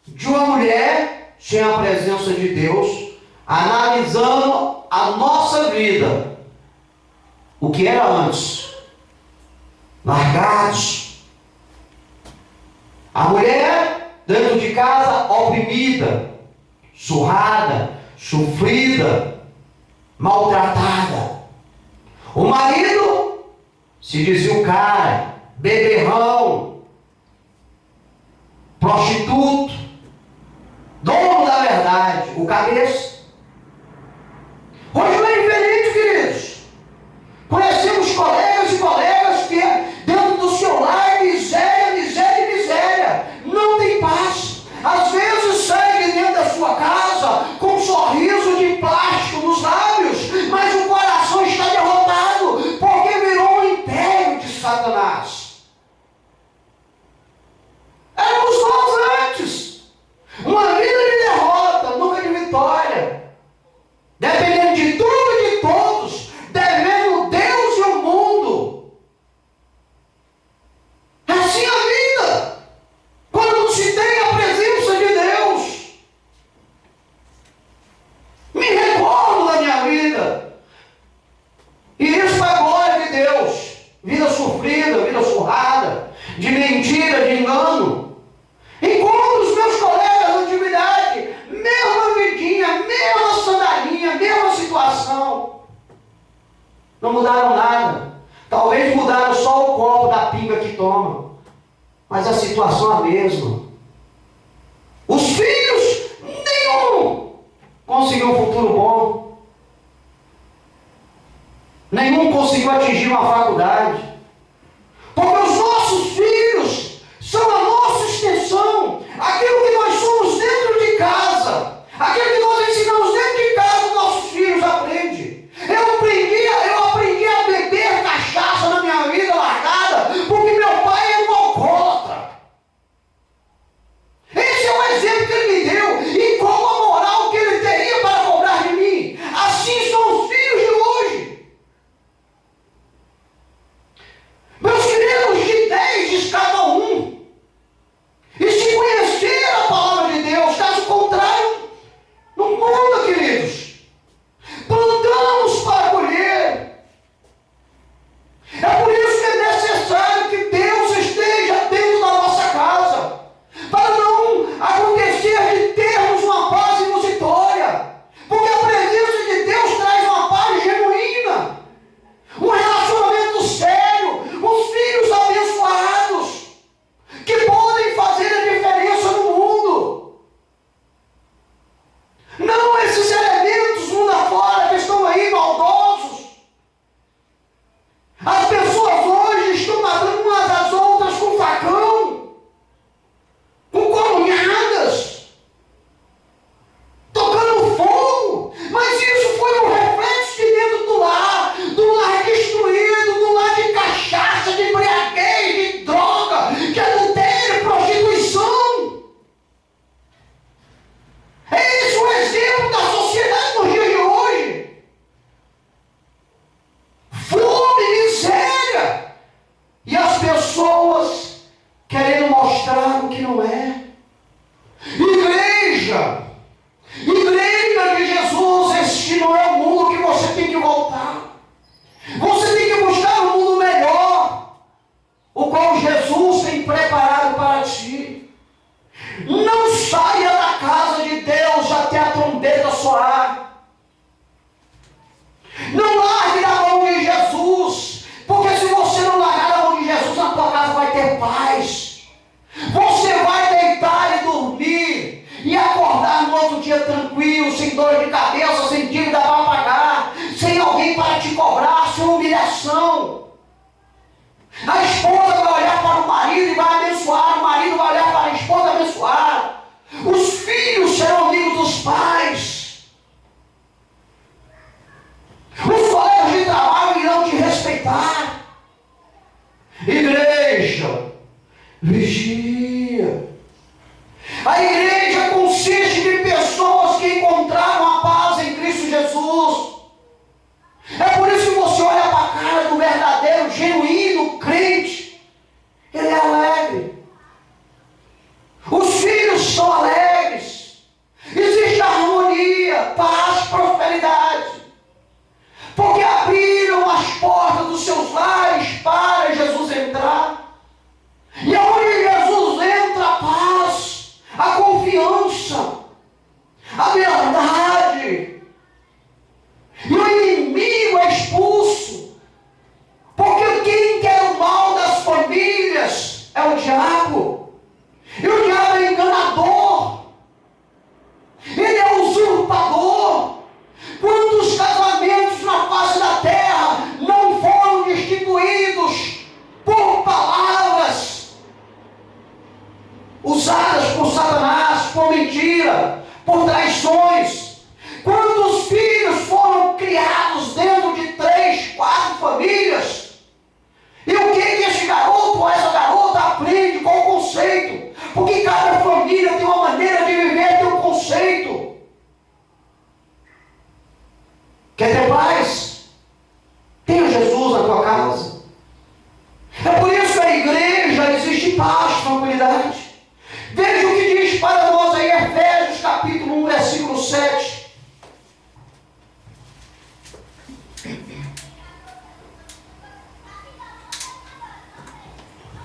C: de uma mulher, sem a presença de Deus, analisando a nossa vida, o que era antes, largados. A mulher dentro de casa oprimida, surrada, sofrida, maltratada. O marido se dizia o cara, beberrão, prostituto, dono da verdade, o cabeça. Hoje não é diferente, queridos. Conhecemos colegas e colegas que dentro do seu lar, miséria, miséria, miséria. Não tem paz. Às vezes segue dentro da sua casa com um sorriso de plástico nos lábios, mas o coração está derrotado, porque virou um império de Satanás. Éramos nós antes. Uma vida de derrota, nunca de vitória. Dependendo de tudo e de todos, devendo Deus e o mundo. É assim a vida. Quando não se tem a presença de Deus. Me recordo da minha vida. E isso para a glória de Deus. Vida sofrida, vida surrada, de mentira, de engano. Enquanto os meus colegas da antiguidade, mesma vidinha, mesma sandalinha, mesma situação, não mudaram nada. Talvez mudaram só o copo da pinga que tomam, mas a situação é a mesma. Os filhos, nenhum conseguiu um futuro bom, nenhum conseguiu atingir uma faculdade, porque os nossos filhos são a nossa extensão, aquilo que nós somos dentro de casa, aquilo que nós ensinamos dentro de casa, os nossos filhos aprendem. Eu aprendi a beber cachaça na minha vida largada, porque meu pai era um alcoólatra. Esse é o exemplo que ele me deu, e qual a moral que ele teria para cobrar de mim. Assim são os filhos de hoje. Meus queridos, de 10 diz cada um. E se conhecer a palavra de Deus, caso contrário, não muda, queridos. Plantamos para colher. É por isso que é necessário que Deus esteja dentro da nossa casa, para não acontecer de termos uma paz inusitória, porque a presença de Deus traz uma paz genuína, um relacionamento sério, os filhos abençoados, que podem fazer a diferença no mundo. Não esses elementos mundo afora que estão aí maldosos. As pessoas hoje estão matando umas às outras com facão, com coronhadas, tocando fogo. Mas isso foi um reflexo de dentro do lar destruído, do lar de cachaça, de embriaguez, de droga, de adultério, prostituição. É esse o exemplo da sociedade nos dias de hoje. Fome, miséria. E as pessoas querendo mostrar o que não é. Igreja de Jesus, este não é o mundo que você tem que voltar. Você tem que buscar um mundo melhor, o qual Jesus tem preparado para ti. Não saia da casa de Deus até a trombeta soar. Não largue da mão de Jesus, porque se você não largar da mão de Jesus, na tua casa vai ter paz. Você vai deitar e dormir e acordar no outro dia tranquilo, sem dor de cabeça, sem dívida para pagar, sem alguém para te cobrar, sem humilhação. A esposa vai olhar para o marido e vai abençoar, o marido vai olhar para a esposa e abençoar. Os filhos serão amigos dos pais. Os colegas de trabalho irão te respeitar. Igreja, vigia. é expulso. Porque quem quer o mal das famílias é o diabo. E o diabo é enganador. Ele é usurpador. Quantos casamentos na face da terra não foram destituídos por palavras usadas por Satanás, por mentira, por traições? Quantos filhos foram criados dentro de 3, 4 famílias? E o que esse garoto ou essa garota aprende com o conceito? Porque cada família tem uma maneira de viver, tem um conceito. Quer ter paz? Tenha Jesus na tua casa. É por isso que a igreja existe paz, tranquilidade. Veja o que diz para nós aí Efésios capítulo 1, versículo 7.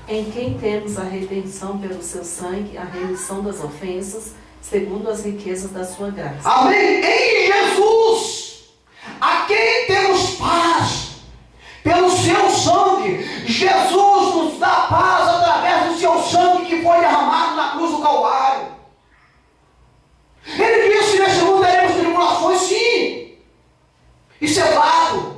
G: Em quem temos a redenção pelo seu sangue, a remissão das ofensas, segundo as riquezas da sua graça.
C: Amém? Em Jesus, a quem temos paz, pelo seu sangue. Jesus nos dá paz através do seu sangue que foi derramado na cruz do Calvário. Ele disse: nesse mundo teremos tribulações, sim. Isso é fato.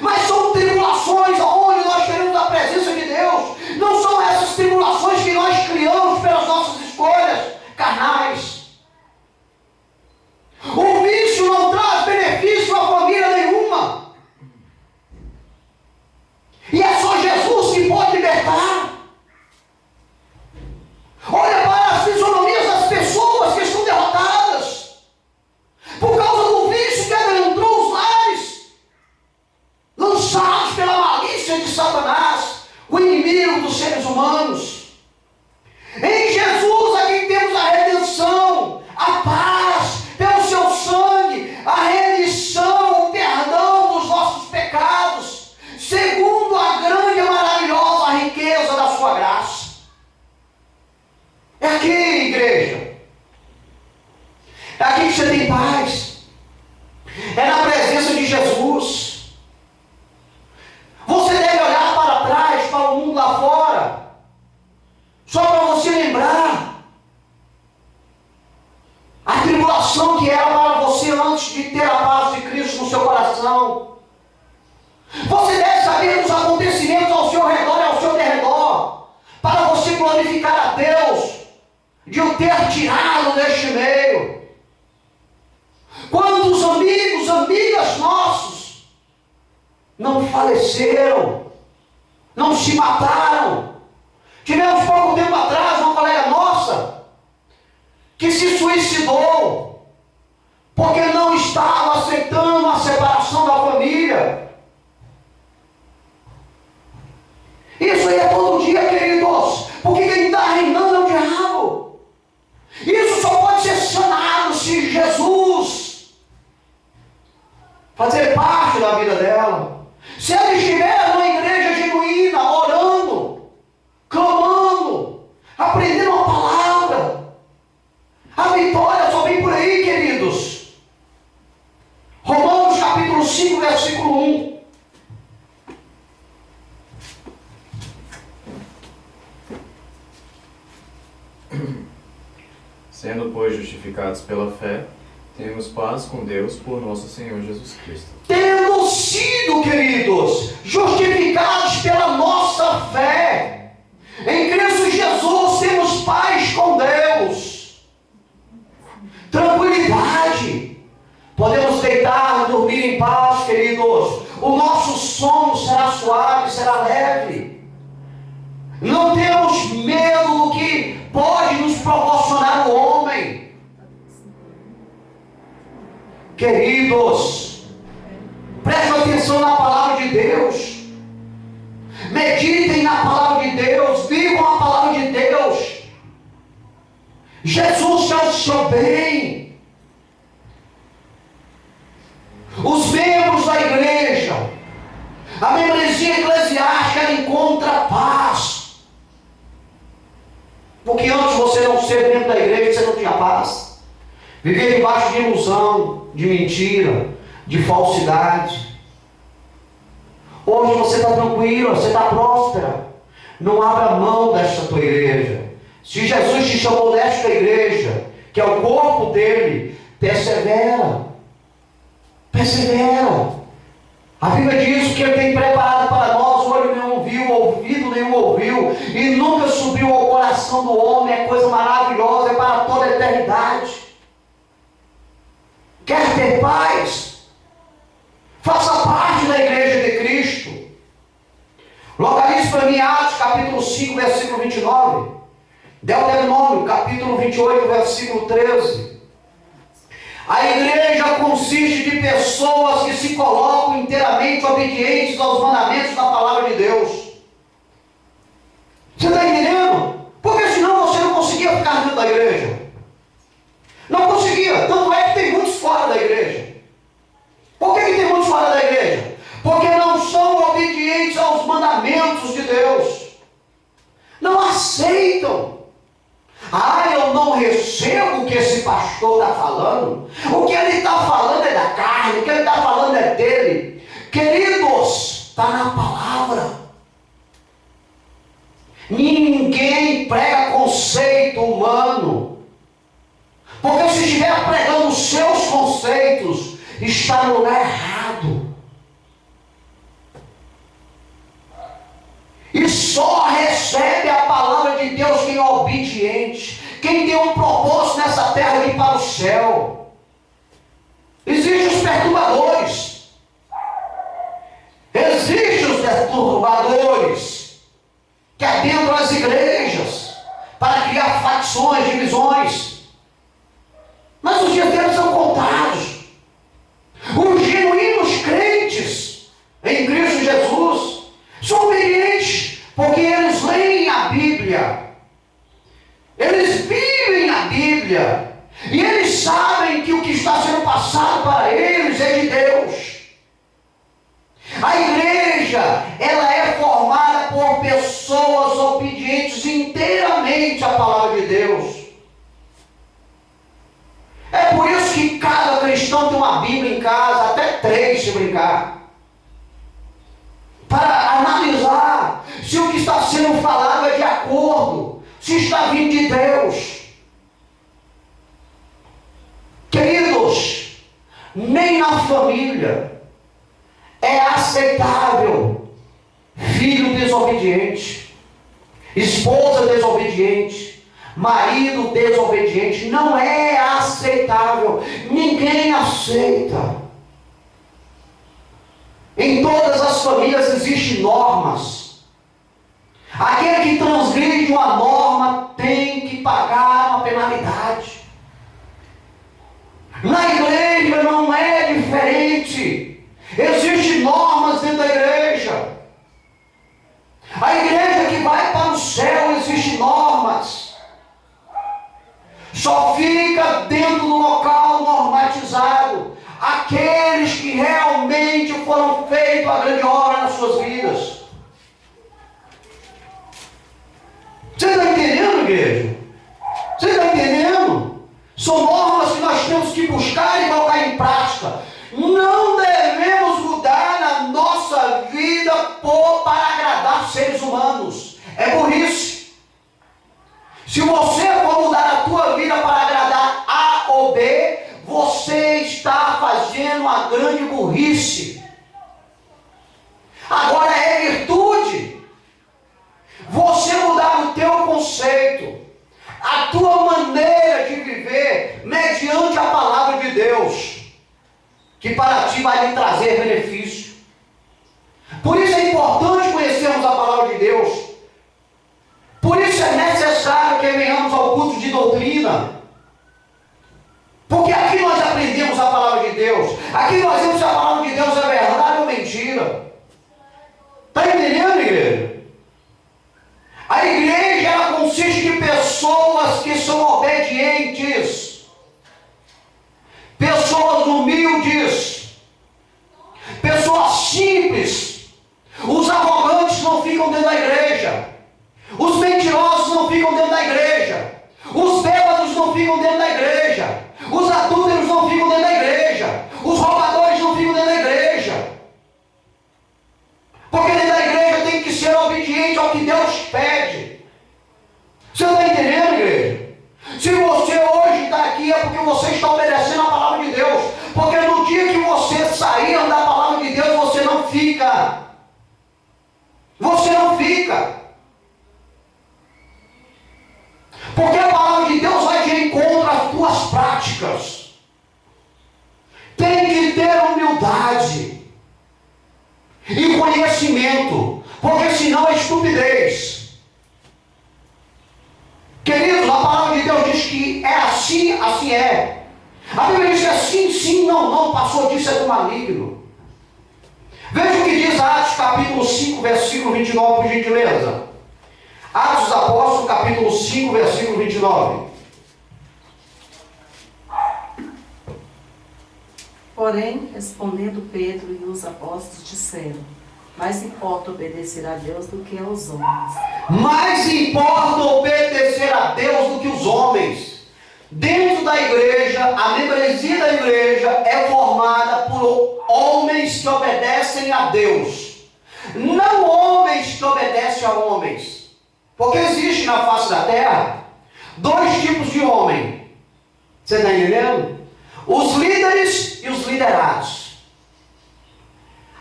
C: Mas são tribulações onde nós teremos a presença de Deus. Não são essas tribulações que nós criamos pelas nossas escolhas carnais. O vício não traz benefício à família nenhuma. E é só Jesus que pode libertar. Olha para as fisionomias das pessoas que estão derrotadas por causa do vício que adentrou os lares, lançados pela malícia de Satanás, o inimigo dos seres humanos. Em Jesus aqui temos a redenção, a paz, pelo seu sangue, a remissão, o perdão dos nossos pecados, segundo a grande e maravilhosa riqueza da sua graça. É aqui, igreja. É aqui que você tem paz. É na presença de Jesus. Você deve olhar para trás, para o mundo lá fora, só para você lembrar a tribulação que era para você antes de ter a paz de Cristo no seu coração. Você deve saber dos acontecimentos ao seu redor e ao seu derredor, para você glorificar a Deus de o ter tirado deste meio. Quantos amigos, amigas nossos não faleceram, não se mataram? Tivemos pouco tempo atrás uma colega nossa que se suicidou porque não estava aceitando a separação da família. Isso aí é todo dia, queridos, porque quem está reinando é o diabo. Isso só pode ser sanado se Jesus fazer parte da vida dela. Se ela estiver numa igreja genuína, orando, clamando, aprendendo a palavra, a vitória só vem por aí, queridos. Romanos capítulo 5, versículo 1.
F: Sendo, pois, justificados pela fé, temos paz com Deus por nosso Senhor Jesus Cristo.
C: Tendo sido, queridos, justificados pela nossa fé, em Cristo Jesus temos paz com Deus, tranquilidade, podemos deitar, dormir em paz, queridos. O nosso sono será suave, será leve. Não temos medo do que pode nos proporcionar o homem. Queridos, prestem atenção na palavra de Deus. Meditem na palavra de Deus. Vivam a palavra de Deus. Jesus é o seu bem. Os membros da igreja, a membresia eclesiástica, ela encontra paz. Porque antes você não ser membro da igreja, você não tinha paz. Vivia debaixo de ilusão, de mentira, de falsidade. Hoje você está tranquila, você está próspera. Não abra mão desta tua igreja. Se Jesus te chamou desta igreja, que é o corpo dele, persevera. Persevera. A Bíblia diz que ele tem preparado para nós, olho nenhum viu, ouvido nenhum ouviu, e nunca subiu ao coração do homem, é coisa maravilhosa, é para toda a eternidade. Quer ter paz? Faça parte da igreja de Cristo. Localize para mim Atos capítulo 5, versículo 29. Deuteronômio capítulo 28, versículo 13. A igreja consiste de pessoas que se colocam inteiramente obedientes aos mandamentos da palavra de Deus. Você está entendendo? Porque senão você não conseguia ficar dentro da igreja. Não conseguia. Tanto é que tem muitos fora da igreja. Por que tem muitos fora da igreja? Porque não são obedientes aos mandamentos de Deus. Não aceitam. Eu não recebo o que esse pastor está falando. O que ele está falando é da carne, o que ele está falando é dele. Queridos, está na palavra. Ninguém prega conceito humano. Porque se estiver pregando os seus conceitos, está no lugar errado. E só recebe a palavra de Deus quem é obediente, quem tem um propósito nessa terra de ir para o céu. Existem os perturbadores. Existem os perturbadores que adentram as igrejas para criar facções, divisões. Mas os dias deles são contados. Os genuínos crentes em Cristo Jesus são obedientes, porque eles leem a Bíblia, eles vivem a Bíblia, e eles sabem que o que está sendo passado para eles é de Deus. A igreja, ela é formada por pessoas obedientes inteiramente à palavra de Deus. É por isso que cada cristão tem uma Bíblia em casa, até 3 se brincar, para analisar se o que está sendo falado é de acordo, se está vindo de Deus. Queridos, nem na família é aceitável filho desobediente, esposa desobediente, marido desobediente. Não é aceitável. Ninguém aceita. Em todas as famílias existem normas. Aquele que transgride uma norma tem que pagar uma penalidade. Na igreja não é diferente. Existem normas dentro da igreja. A igreja que vai para o céu, existem normas. Só fica dentro do local normatizado aqueles que realmente foram feitos a grande obra nas suas vidas. Você está entendendo, igreja? Você está entendendo? São normas que nós temos que buscar e colocar em prática. Não devemos mudar na nossa vida para agradar seres humanos. É burrice. Se você for mudar a tua vida para agradar A ou B, você está fazendo uma grande burrice. Agora é virtude você mudar o teu conceito, a tua maneira de viver mediante a palavra de Deus, que para ti vai lhe trazer benefício. Por isso é importante conhecermos a palavra de Deus. Por isso é necessário que venhamos ao culto de doutrina. Porque aqui nós aprendemos a palavra de Deus. Aqui nós vemos se a palavra de Deus é verdade ou mentira. Está entendendo, igreja? A igreja, ela consiste de pessoas que são obedientes, pessoas humildes, pessoas simples. Os arrogantes não ficam dentro da igreja. Os mentirosos não ficam dentro da igreja. Os bêbados não ficam dentro da igreja. Os adúlteros não ficam dentro da igreja. Os roubadores não ficam Se você hoje está aqui é porque você está obedecendo a palavra de Deus. Porque no dia que você sair da palavra de Deus, você não fica. Você não fica. Porque a palavra de Deus vai de encontro às tuas práticas. Tem que ter humildade e conhecimento, porque senão é estupidez. Queridos, a palavra de Deus diz que é assim, assim é. A Bíblia diz que é sim, sim, não, não, passou disso, é do maligno. Veja o que diz Atos capítulo 5, versículo 29, por gentileza. Atos dos Apóstolos, capítulo 5, versículo 29.
G: Porém, respondendo Pedro e os apóstolos disseram: mais importa obedecer a Deus do que aos homens.
C: Mais importa obedecer a Deus do que os homens. Dentro da igreja, a membresia da igreja é formada por homens que obedecem a Deus. Não homens que obedecem a homens. Porque existe na face da terra dois tipos de homem. Você está entendendo? Os líderes e os liderados.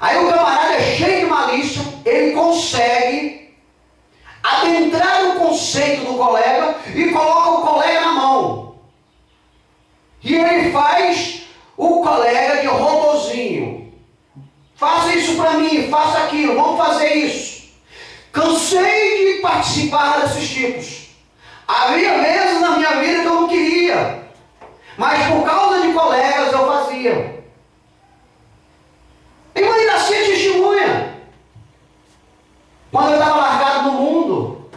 C: Aí o camarada é cheio de malícia, ele consegue adentrar o conceito do colega e coloca o colega na mão. E ele faz o colega de robozinho. Faça isso para mim, faça aquilo, vamos fazer isso. Cansei de participar desses tipos. Havia vezes na minha vida que eu não queria, mas por causa de colegas eu fazia. E uma ainda assim é testemunha. Quando eu estava largado no mundo,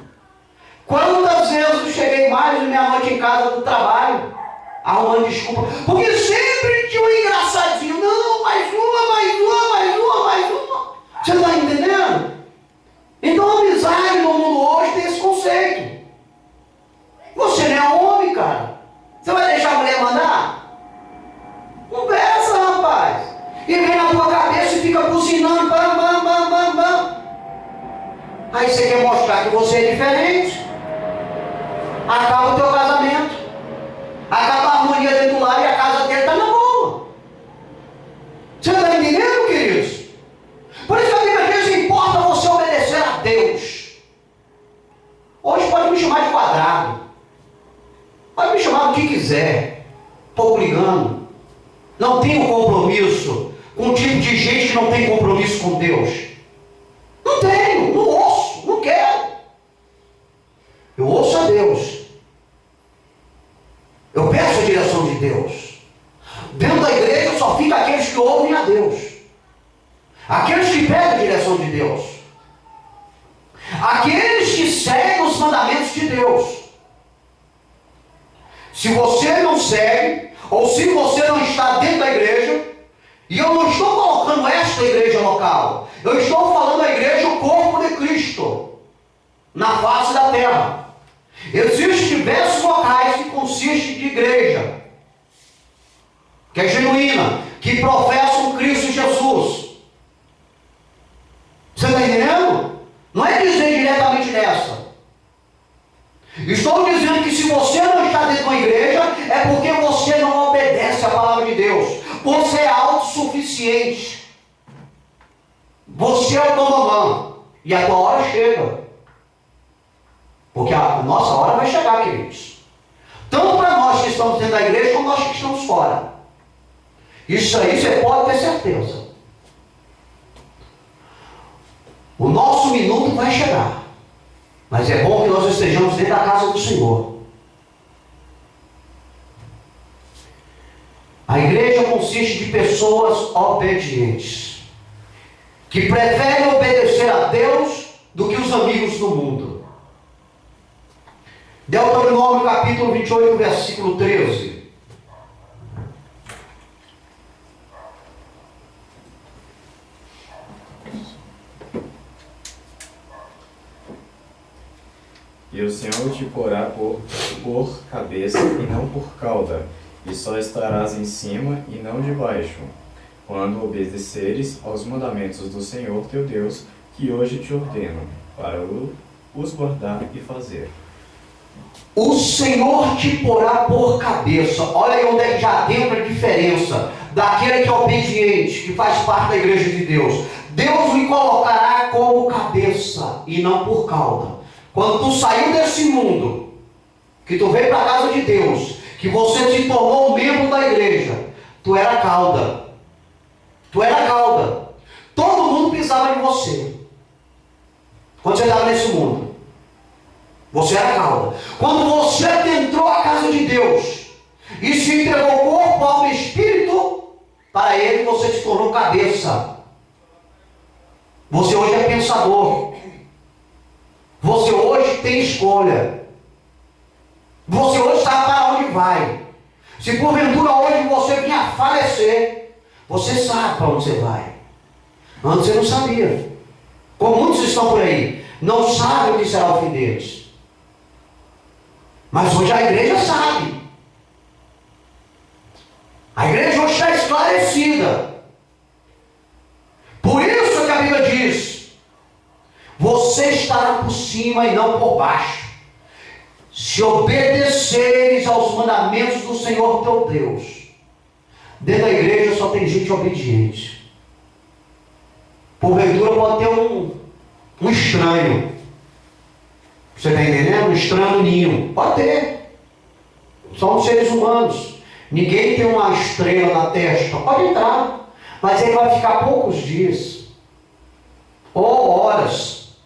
C: quantas vezes eu cheguei mais de meia-noite em casa do trabalho, arrumando desculpa, porque sempre tinha um engraçadinho. Não, mais uma, mais uma, mais uma, mais uma. Você está entendendo? Então a amizade no mundo hoje tem esse conceito. Você não é homem, cara. Você vai deixar a mulher mandar? Conversa, rapaz. E vem na tua cabeça e fica buzinando, bam, bam, bam, bam, bam. Aí você quer mostrar que você é diferente. Acaba o teu casamento. Acaba a harmonia dentro do lar e a casa dele está na boa. Você está entendendo, queridos? Por isso que a Bíblia diz: importa você obedecer a Deus. Hoje pode me chamar de quadrado. Pode me chamar do que quiser. Estou brigando. Não tenho compromisso com um tipo de gente que não tem compromisso com Deus. Não tenho, não ouço, não quero. Eu ouço a Deus. Eu peço a direção de Deus. Dentro da igreja só fica aqueles que ouvem a Deus. Aqueles que pedem a direção de Deus. Aqueles que seguem os mandamentos de Deus. Se você não segue, ou se você não está dentro da igreja, e eu não estou colocando esta igreja local, eu estou falando da igreja, o corpo de Cristo, na face da terra. Existem diversos locais que consistem de igreja, que é genuína, que professam Cristo Jesus. Você está entendendo? Não é dizer diretamente nessa. Estou dizendo que se você não está dentro de uma igreja, é porque você não obedece à palavra de Deus. Você é autossuficiente. Você é o bambamã. E a tua hora chega. Porque a nossa hora vai chegar, queridos. Tanto para nós que estamos dentro da igreja, como nós que estamos fora. Isso aí você pode ter certeza. O nosso minuto vai chegar. Mas é bom que nós estejamos dentro da casa do Senhor. A igreja consiste de pessoas obedientes, que preferem obedecer a Deus do que os amigos do mundo. Deuteronômio capítulo 28, versículo 13.
F: E o Senhor te porá por cabeça e não por cauda, e só estarás em cima e não debaixo, quando obedeceres aos mandamentos do Senhor teu Deus, que hoje te ordeno, para os guardar e fazer.
C: o Senhor te porá por cabeça. Olha aí onde é que já entra a diferença daquele que é obediente, que faz parte da igreja de Deus. Deus lhe colocará como cabeça e não por cauda. Quando tu saiu desse mundo, que tu veio para a casa de Deus, que você se tornou membro da igreja, tu era cauda. Tu era cauda. Todo mundo pisava em você. Quando você estava nesse mundo, você era cauda. Quando você entrou à casa de Deus e se entregou corpo, alma e espírito para Ele, você se tornou cabeça. Você hoje é pensador. Você hoje tem escolha. Você hoje sabe para onde vai. Se porventura hoje você vinha a falecer, você sabe para onde você vai. Antes você não sabia. Como muitos estão por aí, não sabem o que será o fim deles. Mas hoje a igreja sabe. A igreja hoje está esclarecida. Por isso que a Bíblia diz: você estará por cima e não por baixo, se obedeceres aos mandamentos do Senhor teu Deus. Dentro da igreja só tem gente obediente. Porventura pode ter um estranho. Você está entendendo? Um estranho no ninho. Pode ter. Somos seres humanos. Ninguém tem uma estrela na testa. Pode entrar. Mas ele vai ficar poucos dias. Ou horas.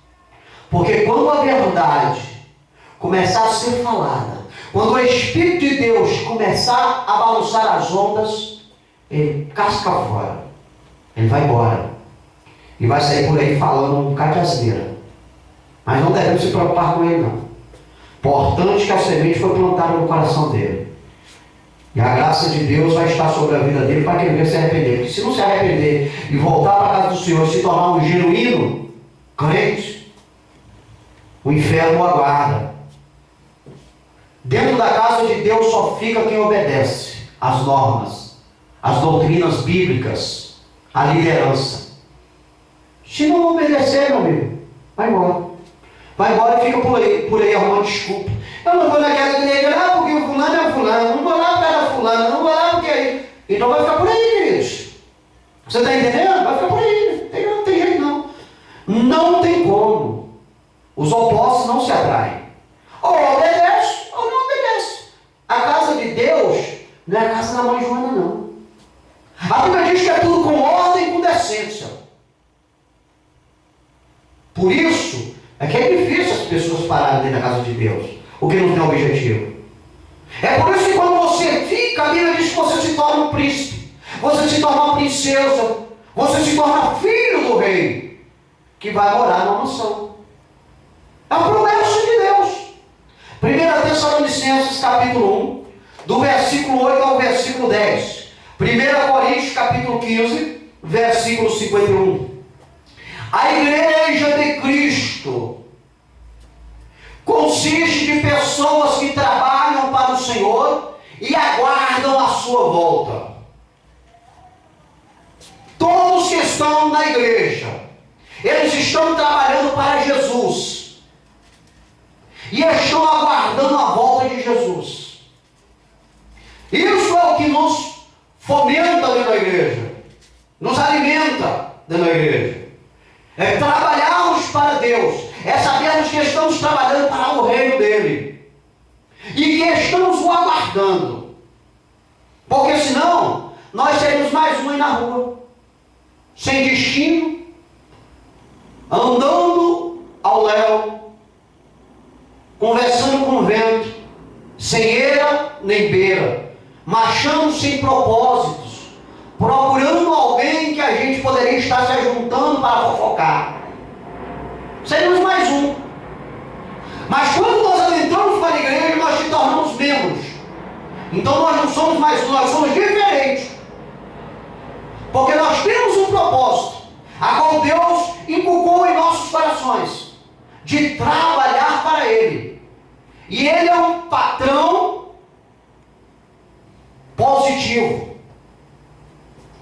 C: Porque quando a verdade começar a ser falada, quando o Espírito de Deus começar a balançar as ondas, ele casca fora. Ele vai embora. E vai sair por aí falando um bocado de asneira. Mas não devemos se preocupar com ele, não. Importante que a semente foi plantada no coração dele. E a graça de Deus vai estar sobre a vida dele para que ele venha se arrepender. Porque se não se arrepender e voltar para a casa do Senhor e se tornar um genuíno crente, o inferno o aguarda. Dentro da casa de Deus só fica quem obedece às normas, às doutrinas bíblicas, à liderança. Se não obedecer, meu amigo, vai embora. Vai embora e fica por aí arrumando desculpa. Eu não vou naquela igreja lá porque o fulano é fulano. Não vou lá porque era fulano. Não vou lá porque aí. Então vai ficar por aí, queridos. Você está entendendo? Vai ficar por aí. Não tem jeito não. Não tem como. Os opostos não se atraem. Ou obedece ou não obedece. A casa de Deus não é a casa da mãe Joana, não. A Bíblia diz que é tudo com ordem e com decência. Por isso é que é difícil as pessoas pararem dentro da casa de Deus, o que não tem objetivo. É por isso que quando você fica, a Bíblia diz que você se torna um príncipe, você se torna uma princesa, você se torna filho do rei, que vai morar na mansão. É a promessa de Deus. 1 Tessalonicenses capítulo 1, do versículo 8 ao versículo 10. 1 Coríntios capítulo 15, versículo 51. A igreja de Cristo consiste de pessoas que trabalham para o Senhor e aguardam a sua volta. Todos que estão na igreja, eles estão trabalhando para Jesus e estão aguardando a volta de Jesus. Isso é o que nos fomenta dentro da igreja, nos alimenta dentro da igreja. É trabalharmos para Deus, é sabermos que estamos trabalhando para o reino dele e que estamos o aguardando, porque senão nós seríamos mais um aí na rua, sem destino, andando ao léu, conversando com o vento, sem eira nem beira, marchando sem propósitos, procurando alguém que a gente poderia estar se ajuntando para fofocar. Seríamos mais um. Mas quando nós adentramos para a igreja, nós se tornamos membros. Então nós não somos mais um, nós somos diferentes. Porque nós temos um propósito, a qual Deus inculcou em nossos corações, de trabalhar para Ele. E Ele é um patrão positivo.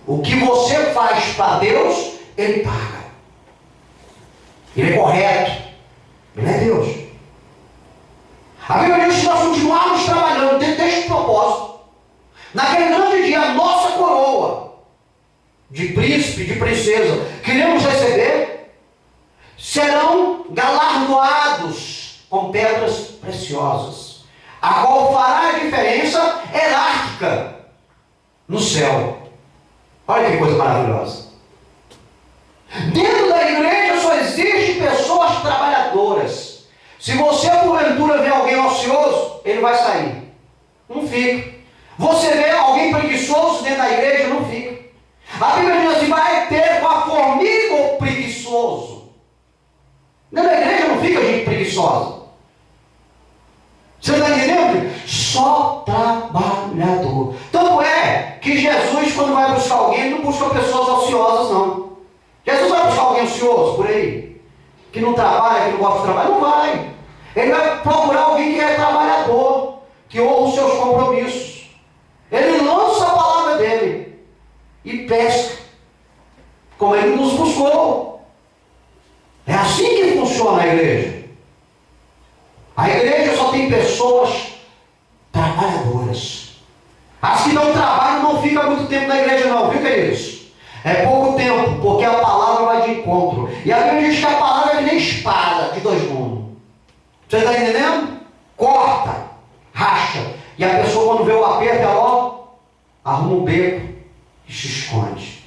C: O que você faz para Deus, Ele paga. Ele é correto. Ele é Deus. A Bíblia diz que nós continuarmos trabalhando dentro deste propósito. Naquele grande dia, a nossa coroa de príncipe, de princesa, que iremos receber, serão galardoados com pedras preciosas, a qual fará a diferença hierárquica no céu. Olha que coisa maravilhosa. Dentro da igreja só existem pessoas trabalhadoras. Se você porventura vê alguém ocioso, ele vai sair. Não fica. Você vê alguém preguiçoso dentro da igreja, não fica. A Bíblia diz assim, vai ter com a formiga o preguiçoso. Dentro da igreja não fica gente preguiçosa. Você está entendendo? Só trabalhador. Tanto é que Jesus, quando vai buscar alguém, ele não busca pessoas ociosas, não. Jesus vai buscar alguém ocioso por aí, que não trabalha, que não gosta de trabalhar, não vai. Ele vai procurar alguém que é trabalhador, que honra os seus compromissos. Ele lança a palavra dele e pesca, como ele nos buscou. É assim que funciona a igreja. A igreja só tem pessoas trabalhadoras. As que não trabalham não ficam muito tempo na igreja não, viu, queridos? É pouco tempo, porque a palavra vai de encontro. E a Bíblia diz que a palavra é que nem espada de dois gumes. Você está entendendo? Corta, racha. E a pessoa, quando vê o aperto, ela arruma um beco e se esconde.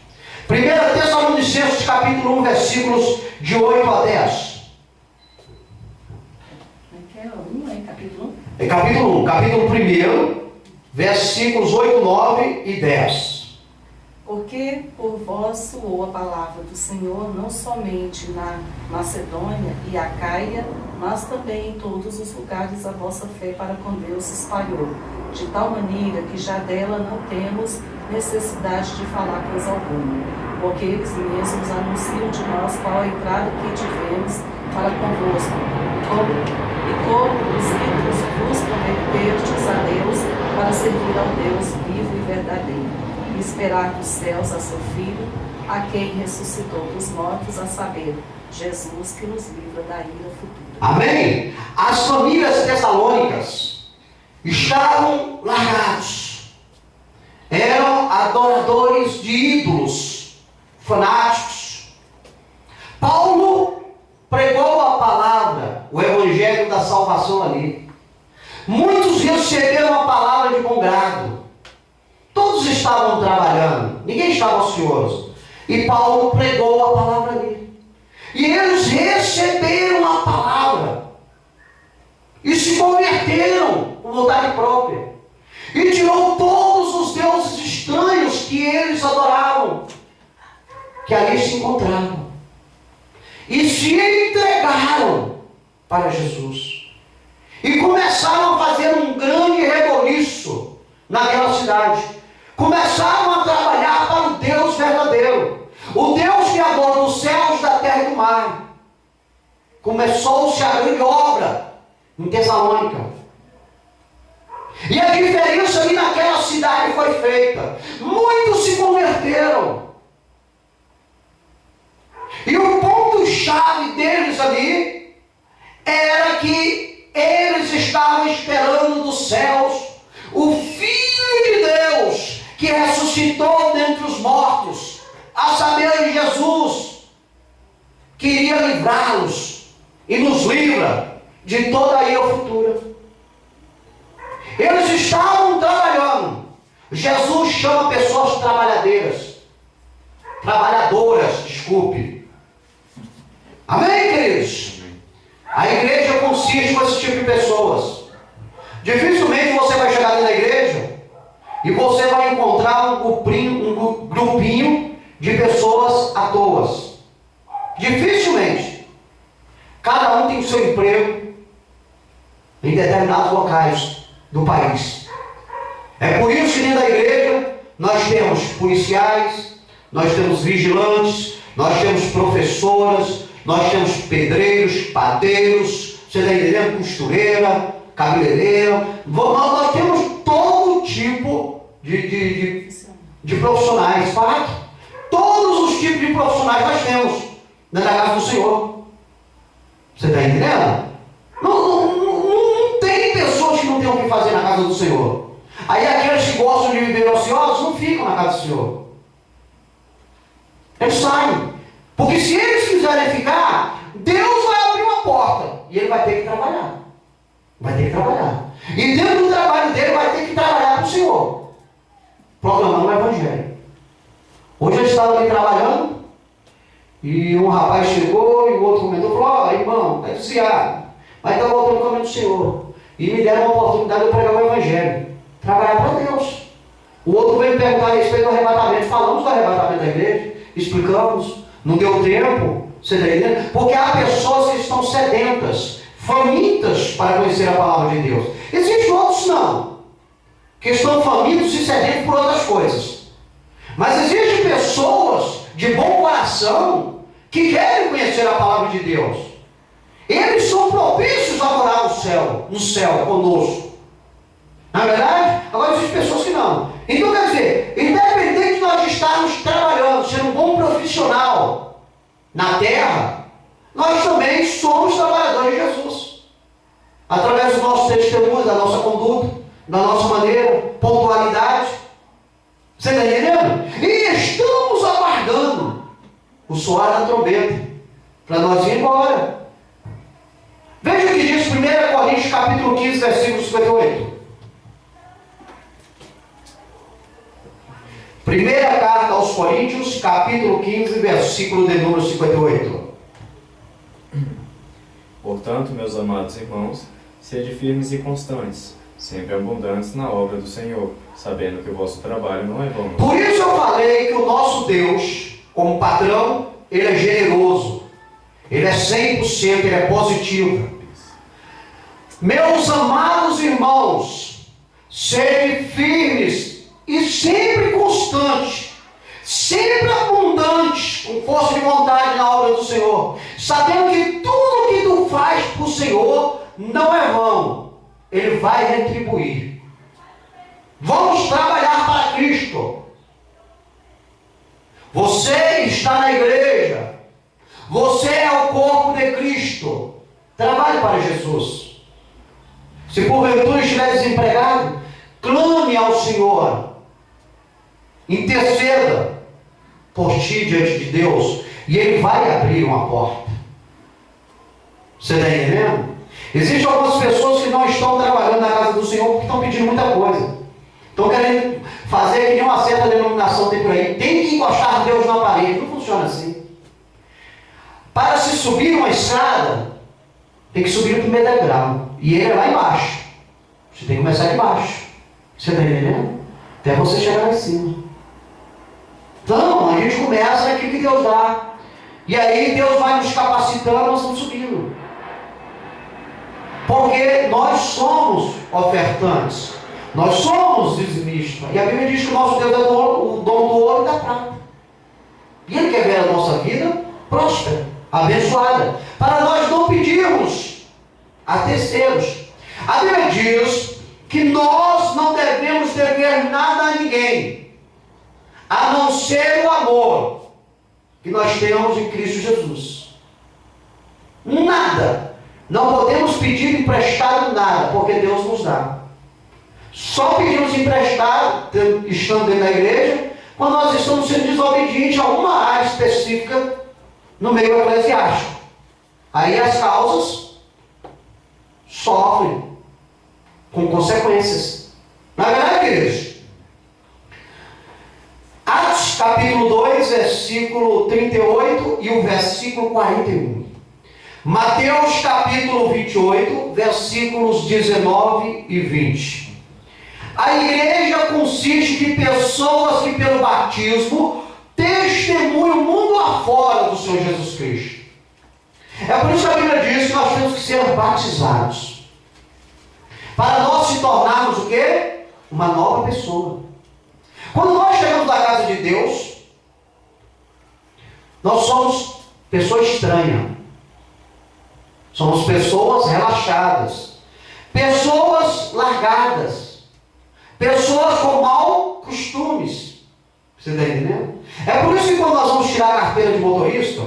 C: 1 Tessalonicenses capítulo 1, versículos de 8 a 10. É capítulo 1, capítulo 1, versículos 8, 9 e 10.
G: Porque por vós soou a palavra do Senhor, não somente na Macedônia e Acaia, mas também em todos os lugares a vossa fé para com Deus se espalhou, de tal maneira que já dela não temos necessidade de falar coisa alguma, porque eles mesmos anunciam de nós qual a entrada que tivemos para convosco, e como os ídolos vos converterdes a Deus para servir ao Deus vivo e verdadeiro, e esperar dos céus a seu Filho, a quem ressuscitou dos mortos, a saber, Jesus, que nos livra da ira futura.
C: Amém? As famílias tessalônicas estavam largados. Eram adoradores de ídolos, fanáticos. Paulo pregou a palavra, o evangelho da salvação ali. Muitos receberam a palavra de bom grado. Todos estavam trabalhando, ninguém estava ocioso. E Paulo pregou a palavra ali. E eles receberam a palavra. E se converteram por vontade própria. E tirou todos os deuses estranhos que eles adoravam, que ali se encontravam. E se entregaram para Jesus. E começaram a fazer um grande reboliço naquela cidade. Começaram a trabalhar para o Deus verdadeiro. O Deus criador dos céus, da terra e do mar. Começou-se a grande obra em Tessalônica. E a diferença ali naquela cidade foi feita. Muitos se converteram. E o ponto-chave deles ali era que eles estavam esperando dos céus o Filho de Deus, que ressuscitou dentre os mortos, a saber, Jesus, que iria livrá-los e nos livra de toda a ira futura. Eles estavam trabalhando. Jesus chama pessoas trabalhadoras, desculpe. Amém, queridos? A igreja consiste com esse tipo de pessoas. Dificilmente você vai chegar dentro da igreja e você vai encontrar um grupinho de pessoas à toa. Dificilmente. Cada um tem o seu emprego em determinados locais do país. É por isso que dentro da igreja nós temos policiais, nós temos vigilantes, nós temos professoras, nós temos pedreiros, padeiros, você está entendendo? Costureira, cabeleireira. Nós temos todo tipo de profissionais, fato. Todos os tipos de profissionais nós temos na casa do Senhor. Você está entendendo? Não tem fazer na casa do Senhor. Aí aqueles que gostam de viver ociosos não ficam na casa do Senhor. Eles saem. Porque se eles quiserem ficar, Deus vai abrir uma porta. E ele vai ter que trabalhar. Vai ter que trabalhar. E dentro do trabalho dele vai ter que trabalhar para o Senhor. Proclamando o Evangelho. Hoje eu estava ali trabalhando. E um rapaz chegou e o outro comentou. Falou, ó, irmão, está desviado. Mas está voltando o caminho do Senhor. E me deram uma oportunidade de eu pregar o Evangelho. Trabalhar para Deus. O outro veio me perguntar a respeito do arrebatamento. Falamos do arrebatamento da igreja. Explicamos. Não deu tempo. Você está entendendo? Porque há pessoas que estão sedentas, famintas para conhecer a palavra de Deus. Existem outros não. Que estão famintos e sedentos por outras coisas. Mas existem pessoas de bom coração que querem conhecer a palavra de Deus. Eles são propícios a morar no céu conosco. Não é verdade? Agora existem pessoas que não. Então quer dizer, independente de nós estarmos trabalhando, sendo um bom profissional na terra, nós também somos trabalhadores de Jesus. Através do nosso testemunho, da nossa conduta, da nossa maneira, pontualidade. Você está entendendo? E estamos aguardando o soar da trombeta para nós ir embora. Veja o que diz 1 Coríntios capítulo 15, versículo 58. Primeira carta aos Coríntios, capítulo 15, versículo de número 58.
F: Portanto, meus amados irmãos, sede firmes e constantes, sempre abundantes na obra do Senhor, sabendo que o vosso trabalho não é vão.
C: Por isso eu falei que o nosso Deus, como patrão, ele é generoso. Ele é 100%, ele é positivo. Meus amados irmãos, sede firmes e sempre constantes, sempre abundantes, com força de vontade na obra do Senhor, sabendo que tudo que tu faz para o Senhor não é vão, Ele vai retribuir. Vamos trabalhar para Cristo. Você está na igreja, você é o corpo de Cristo. Trabalhe para Jesus. Se porventura estiver desempregado, clame ao Senhor. Interceda por ti diante de Deus. E Ele vai abrir uma porta. Você está entendendo? Existem algumas pessoas que não estão trabalhando na casa do Senhor porque estão pedindo muita coisa. Estão querendo fazer que nem uma certa denominação tem por aí. Tem que encostar Deus na parede. Não funciona assim. Para se subir uma escada, tem que subir o primeiro degrau. E ele é lá embaixo. Você tem que começar de baixo. Você está entendendo? Até você chegar lá em cima. Então, a gente começa naquilo que Deus dá. E aí Deus vai nos capacitando, nós vamos subindo. Porque nós somos ofertantes. Nós somos dizimistas. E a Bíblia diz que o nosso Deus é o dono do ouro e da prata. E Ele quer ver a nossa vida próspera, abençoada. Para nós não pedirmos a terceiros. A Bíblia diz que nós não devemos dever nada a ninguém, a não ser o amor que nós temos em Cristo Jesus. Nada. Não podemos pedir emprestado nada, porque Deus nos dá. Só pedimos emprestado, estando dentro da igreja, quando nós estamos sendo desobedientes a alguma área específica no meio eclesiástico. Aí as causas sofrem com consequências. Na verdade, queridos, Atos capítulo 2, versículo 38 e o versículo 41. Mateus capítulo 28, versículos 19 e 20. A igreja consiste de pessoas que pelo batismo testemunham o mundo afora do Senhor Jesus Cristo. É por isso que a Bíblia diz que nós temos que ser batizados. Para nós se tornarmos o quê? Uma nova pessoa. Quando nós chegamos na casa de Deus, nós somos pessoas estranhas. Somos pessoas relaxadas. Pessoas largadas. Pessoas com maus costumes. Você está entendendo? É por isso que quando nós vamos tirar a carteira de motorista,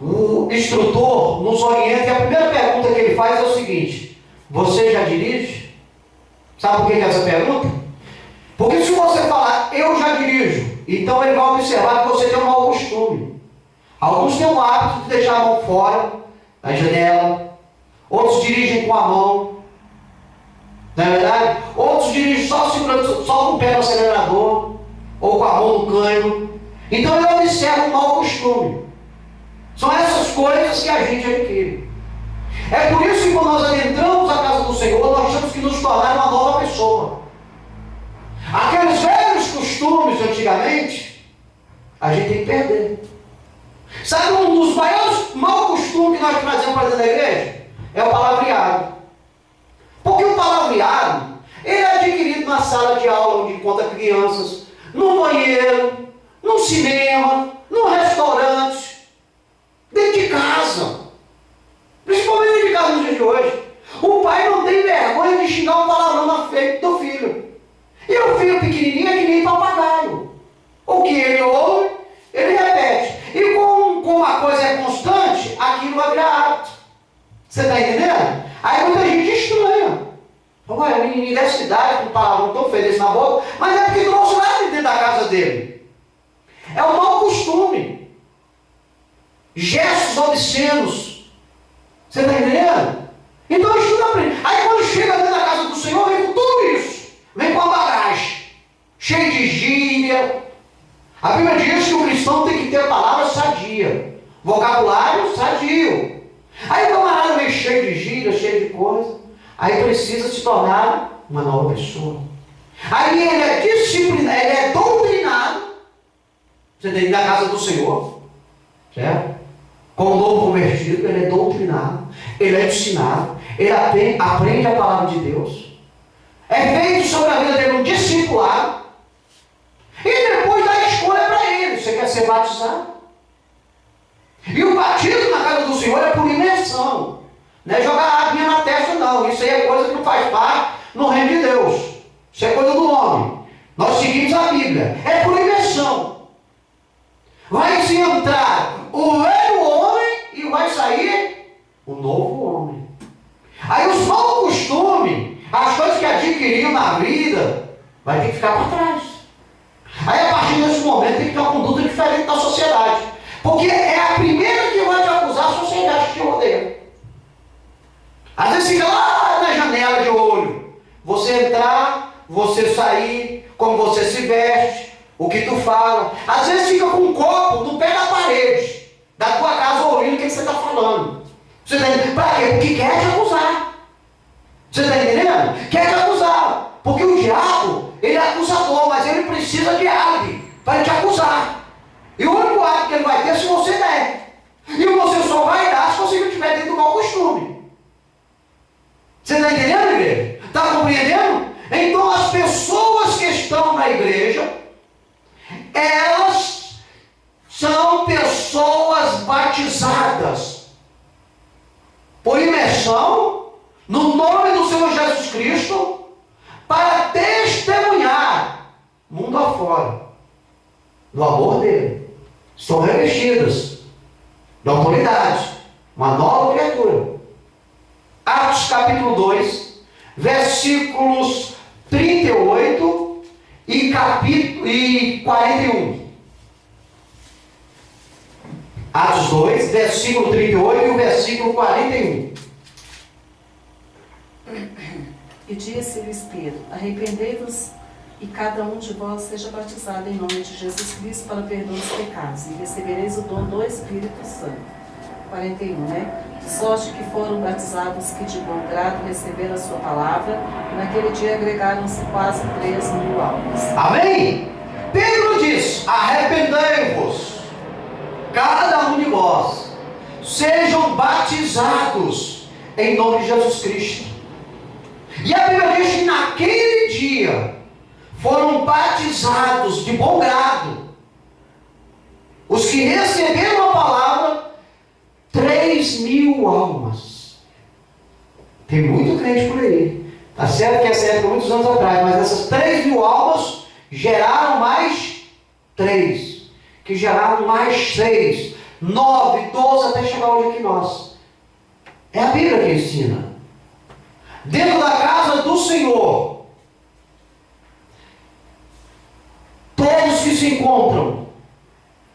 C: o instrutor nos orienta e a primeira pergunta que ele faz é o seguinte: você já dirige? Sabe por que essa pergunta? Porque se você falar, eu já dirijo, então ele vai observar que você tem um mau costume. Alguns têm o hábito de deixar a mão fora da janela, outros dirigem com a mão, não é verdade? Outros dirigem só segurando, só com o pé no acelerador, ou com a mão no câmbio. Então ele observa um mau costume. São essas coisas que a gente adquire. É por isso que quando nós adentramos a casa do Senhor, nós temos que nos tornar uma nova pessoa. Aqueles velhos costumes de antigamente, a gente tem que perder. Sabe um dos maiores maus costumes que nós trazemos para dentro da igreja? É o palavreado. Porque o palavreado, ele é adquirido na sala de aula, onde encontra crianças, no banheiro, no cinema, no restaurante, dentro de casa. Principalmente dentro de casa nos dias de hoje. O pai não tem vergonha de xingar um palavrão na frente do filho. E o filho pequenininho é que nem papagaio. O que ele ouve, ele repete. E como a coisa é constante, aquilo vai virar hábito. Você está entendendo? Aí muita gente estranha. Ué, o menininho dessa idade, com um palavrão tão feio desse na boca, mas é porque trouxe lá dentro da casa dele. É um mau costume. Gestos obscenos. Você está entendendo? Então isso tudo aprende. Aí quando chega dentro da casa do Senhor, vem com tudo isso. Vem com a bagagem. Cheio de gíria. A Bíblia diz que o cristão tem que ter palavras sadia. Vocabulário sadio. Aí o camarada vem cheio de gíria, cheio de coisa. Aí precisa se tornar uma nova pessoa. Aí ele é disciplinado, ele é doutrinado. Você tem na casa do Senhor. Certo? Como novo convertido, ele é doutrinado. Ele é ensinado. Ele aprende a palavra de Deus. É feito sobre a vida dele um discipulado. E depois dá a escolha para ele. Você quer ser batizado? E o batismo na casa do Senhor é por imersão. Não é jogar água na testa, não. Isso aí é coisa que não faz parte no reino de Deus. Isso é coisa do homem. Nós seguimos a Bíblia. É por imersão. Vai se entrar o velho homem e vai sair o novo homem. Aí os maus costumes, as coisas que adquiriu na vida, vai ter que ficar para trás. Aí a partir desse momento tem que ter uma conduta diferente da sociedade. Porque é a primeira que vai te acusar a sociedade que te rodeia. Às vezes fica lá na janela de olho. Você entrar, você sair, como você se veste, o que tu fala. Às vezes fica com um copo no pé da parede da tua casa ouvindo o que você está falando. Você está entendendo? Para quê? Porque quer te acusar. Você está entendendo? Quer te acusar. Porque o diabo, ele é acusador, mas ele precisa de álibi para te acusar. E o único álibi que ele vai ter é se você der. E você só vai dar se você não estiver dentro do mau costume. Você está entendendo, igreja? Está compreendendo? Então as pessoas que estão na igreja, elas são pessoas batizadas por imersão no nome do Senhor Jesus Cristo para testemunhar mundo afora do amor dele. Estão revestidas de autoridade, uma nova criatura. Atos capítulo 2, versículos 38 e 41. Atos 2, versículo 38 e o versículo 41.
G: E disse-lhes Pedro: arrependei-vos e cada um de vós seja batizado em nome de Jesus Cristo para perdão dos pecados, e recebereis o dom do Espírito Santo. 41, né? De sorte que foram batizados que de bom grado receberam a sua palavra, e naquele dia agregaram-se quase 3.000 almas.
C: Amém? Pedro diz: arrependei-vos, cada um de vós, sejam batizados em nome de Jesus Cristo. E a Bíblia diz que naquele dia foram batizados de bom grado os que receberam a palavra, 3.000 almas. Tem muito crente por aí. Tá certo que essa época muitos anos atrás, mas essas 3.000 almas geraram mais 3, que geraram mais 6, 9, 12, até chegar hoje aqui nós. É a Bíblia que ensina. Dentro da casa do Senhor, todos que se encontram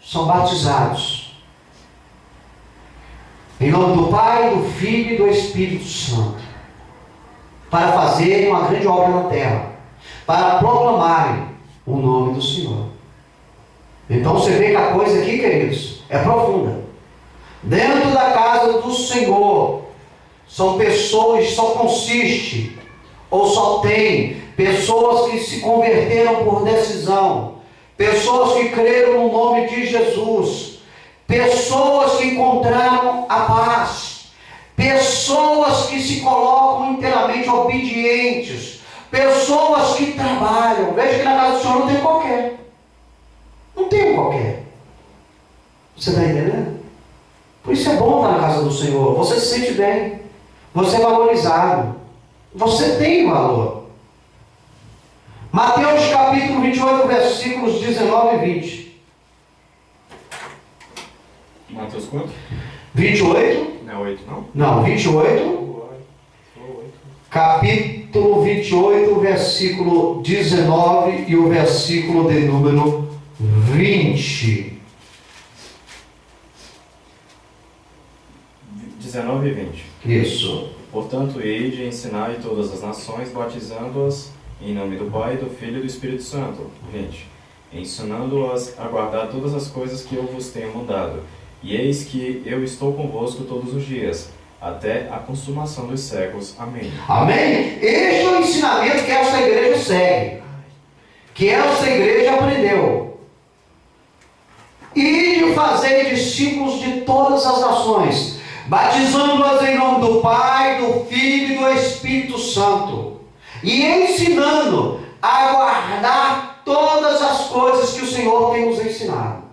C: são batizados em nome do Pai, do Filho e do Espírito Santo, para fazerem uma grande obra na terra, para proclamarem o nome do Senhor. Então você vê que a coisa aqui, queridos, é profunda. Dentro da casa do Senhor, são pessoas, só consiste, ou só tem, pessoas que se converteram por decisão, pessoas que creram no nome de Jesus, pessoas que encontraram a paz, pessoas que se colocam inteiramente obedientes, pessoas que trabalham. Veja que na casa do Senhor não tem qualquer. Não tem qualquer. Você está entendendo? Por isso é bom estar na casa do Senhor. Você se sente bem. Você é valorizado. Você tem valor. Mateus capítulo 28, versículos 19 e 20.
F: Mateus quanto?
C: 28?
F: Não é 8, não?
C: Não, 28. Capítulo 28, versículo 19 e o versículo de número 20.
F: 19 e 20.
C: Isso.
F: Portanto, ide e ensinai todas as nações, batizando-as em nome do Pai, do Filho e do Espírito Santo. 20. Ensinando-as a guardar todas as coisas que eu vos tenho mandado. E eis que eu estou convosco todos os dias, até a consumação dos séculos. Amém.
C: Amém? Este é o ensinamento que essa igreja segue, que essa igreja aprendeu. E de fazer discípulos de todas as nações, batizando-as em nome do Pai, do Filho e do Espírito Santo, e ensinando a guardar todas as coisas que o Senhor tem nos ensinado.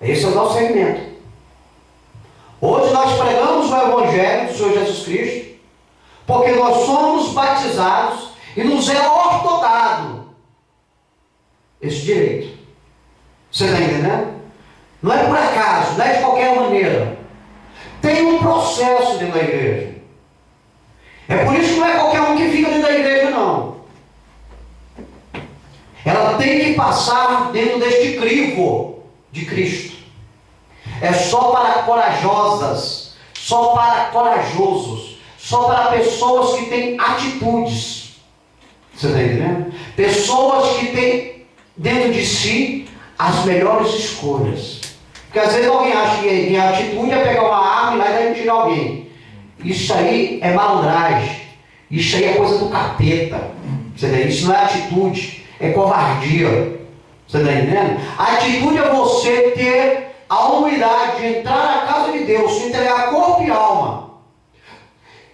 C: Esse é o nosso segmento. Hoje nós pregamos o Evangelho do Senhor Jesus Cristo, porque nós somos batizados e nos é ortogado esse direito. Você está entendendo? Não é por acaso, não é de qualquer maneira. Tem um processo dentro da igreja. É por isso que não é qualquer um que fica dentro da igreja, não. Ela tem que passar dentro deste crivo de Cristo. É só para corajosas, só para corajosos, só para pessoas que têm atitudes. Você está entendendo? Pessoas que têm dentro de si as melhores escolhas. Porque às vezes alguém acha que a atitude é pegar uma arma e lá e tirar alguém. Isso aí é malandragem. Isso aí é coisa do capeta. Você está entendendo? Isso não é atitude, é covardia. Você está entendendo? A atitude é você ter a humildade de entrar na casa de Deus, se entregar corpo e alma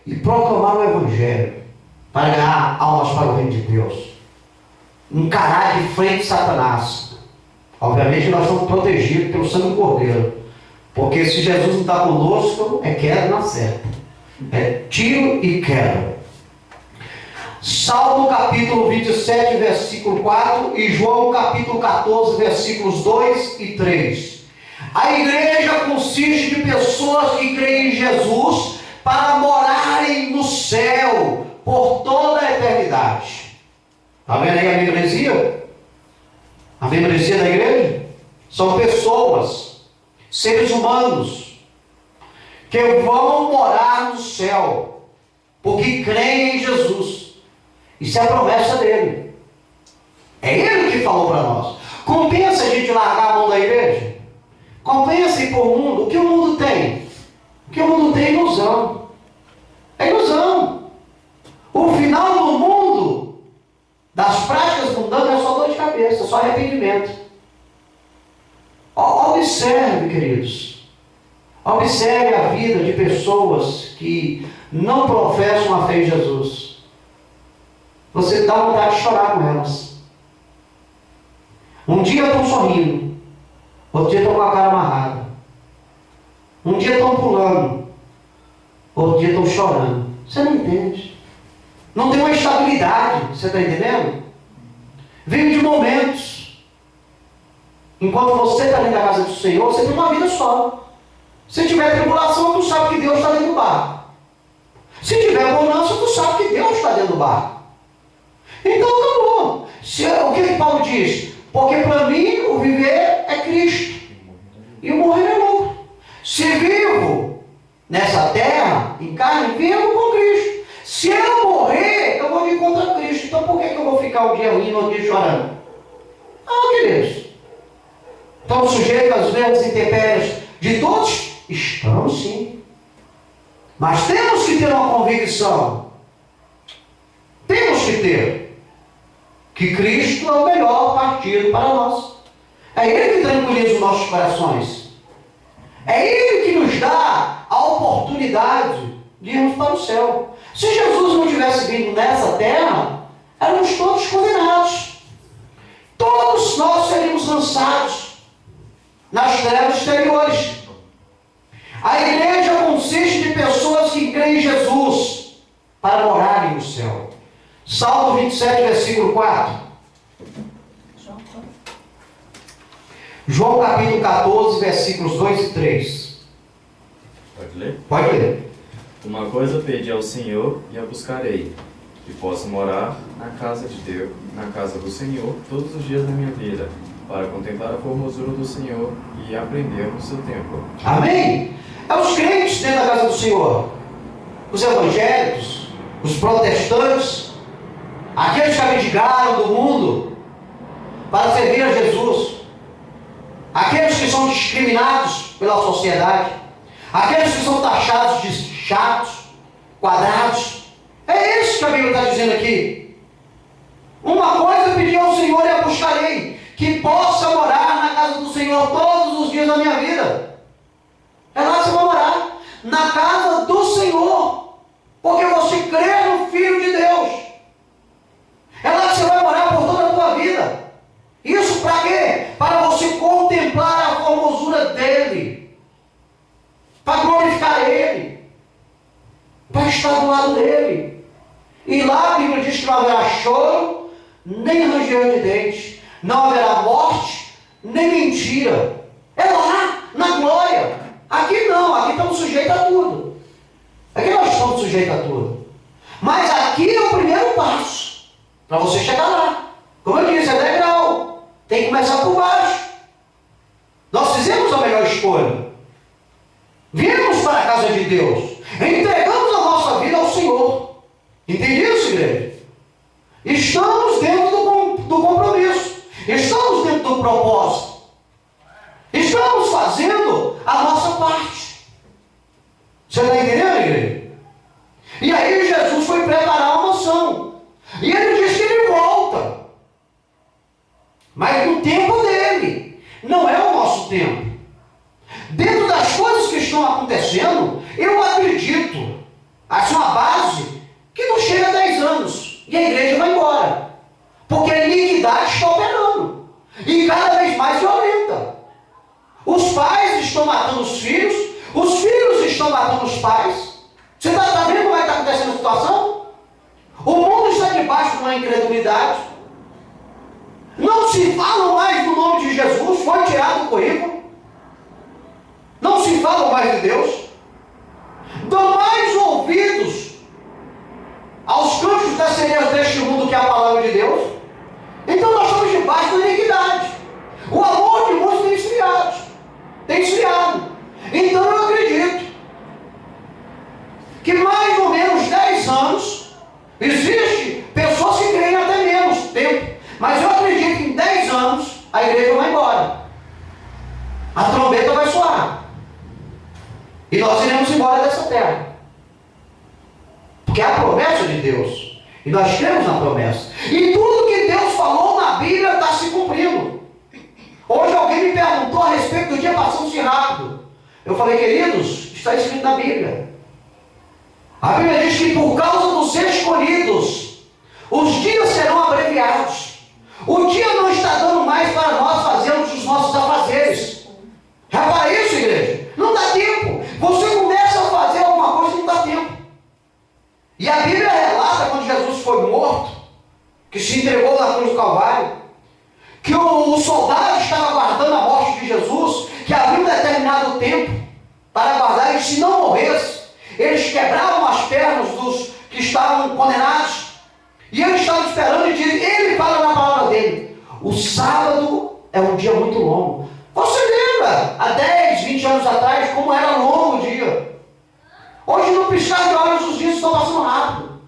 C: e proclamar o Evangelho para ganhar almas para o reino de Deus. Encarar de frente Satanás. Obviamente nós estamos protegidos pelo sangue do Cordeiro, porque se Jesus não está conosco, é queda na certa, é tiro e queda. Salmo capítulo 27, versículo 4 e João capítulo 14, versículos 2 e 3. A igreja consiste de pessoas que creem em Jesus para morarem no céu por toda a eternidade. Está vendo aí a membresia? A membresia da igreja? São pessoas, seres humanos, que vão morar no céu, porque creem em Jesus. Isso é a promessa dele. É ele que falou para nós. Compensa a gente largar a mão da igreja? Compensa ir para o mundo? O que o mundo tem? O que o mundo tem é ilusão. É ilusão. O final do mundo, das práticas mundanas, é só dor de cabeça, só arrependimento. Observe, queridos. Observe a vida de pessoas que não professam a fé em Jesus. Você dá vontade de chorar com elas. Um dia estão sorrindo, outro dia estão com a cara amarrada. Um dia estão pulando, outro dia estão chorando. Você não entende. Não tem uma estabilidade, você está entendendo? Vive de momentos. Enquanto você está dentro da casa do Senhor, você tem uma vida só. Se tiver tribulação, tu sabe que Deus está dentro do barco. Se tiver bonança, tu sabe que Deus está dentro do barco. Então acabou. O que Paulo diz? Porque para mim o viver é Cristo e o morrer é lucro. Se vivo nessa terra, em carne, vivo com Cristo. Se eu morrer, eu vou de encontro a Cristo. Então por que eu vou ficar um dia rindo, um dia chorando? Queridos, estamos sujeitos às mesmas intempéries de todos? Estamos sim. Mas temos que ter uma convicção. Temos que ter que Cristo é o melhor partido para nós. É Ele que tranquiliza os nossos corações. É Ele que nos dá a oportunidade de irmos para o céu. Se Jesus não tivesse vindo nessa terra, éramos todos condenados. Todos nós seríamos lançados nas trevas exteriores. A igreja consiste de pessoas que creem em Jesus para morarem no céu. Salmo 27, versículo 4. João capítulo 14, versículos 2 e 3.
F: Pode ler?
C: Pode ler.
F: Uma coisa pedi ao Senhor e a buscarei, que possa morar na casa de Deus, na casa do Senhor, todos os dias da minha vida, para contemplar a formosura do Senhor e aprender no seu templo.
C: Amém? É os crentes dentro da casa do Senhor. Os evangélicos, os protestantes, aqueles que abdicaram do mundo para servir a Jesus. Aqueles que são discriminados pela sociedade. Aqueles que são taxados de chatos, quadrados. É isso que a Bíblia está dizendo aqui. Uma coisa eu pedi ao Senhor e a buscarei, que possa morar na casa do Senhor todos os dias da minha vida. É lá que você vai morar, na casa do Senhor, porque você crê no Filho de Deus. É lá que você vai morar por toda a tua vida. Isso para quê? Para você contemplar a formosura dele, para glorificar ele, para estar do lado dele. E lá a Bíblia diz que não haverá choro, nem ranger de dentes, não haverá morte, nem mentira. É lá, na glória. Aqui não, aqui estamos sujeitos a tudo. Aqui nós estamos sujeitos a tudo. Mas aqui é o primeiro passo para você chegar lá. Como eu disse, é degrau. Tem que começar por baixo. Nós fizemos a melhor escolha. Viemos para a casa de Deus. Entregamos a nossa vida ao Senhor. Entende isso, igreja? Estamos dentro do compromisso. Estamos dentro do propósito. Estamos fazendo a nossa parte. Você está entendendo, igreja? E aí Jesus foi preparar uma mansão. E ele disse que ele volta. Mas no tempo dele. Não é o nosso tempo. Dentro das coisas que estão acontecendo, eu acredito, assim uma base, que não chega a 10 anos. E a igreja vai embora. Porque a iniquidade está operando. E cada vez mais violenta. Os pais estão matando os filhos estão matando os pais. Você está vendo como é que está acontecendo a situação? O mundo está debaixo de uma incredulidade. Não se fala mais do nome de Jesus, foi tirado do currículo. Não se fala mais de Deus. Dão mais ouvidos aos cantos das sereias deste mundo que a palavra de Deus. Então nós estamos debaixo da iniquidade. O amor de muitos tem esfriado. Então eu acredito que mais ou menos 10 anos, existe pessoas que creem até menos tempo, mas eu acredito que em 10 anos a igreja vai embora. A trombeta vai soar. E nós iremos embora dessa terra. Porque é a promessa de Deus. E nós cremos na promessa. E tudo que Deus falou na Bíblia está se cumprindo. Hoje alguém me perguntou a respeito do dia passando-se rápido. Eu falei, queridos, está escrito na Bíblia. A Bíblia diz que por causa dos escolhidos, os dias serão abreviados. O dia não está dando mais para nós fazermos os nossos afazeres. Repara isso, igreja. Não dá tempo. Você começa a fazer alguma coisa e não dá tempo. E a Bíblia relata quando Jesus foi morto, que se entregou na cruz do Calvário, que o soldado estava aguardando a morte de Jesus, que havia um determinado tempo para aguardar, e se não morresse, eles quebravam as pernas dos que estavam condenados, e eles estavam esperando, e ele fala na palavra dele, O sábado é um dia muito longo. Você lembra, há 10, 20 anos atrás, como era longo o dia? Hoje, no piscar de olhos, os dias estão passando rápido.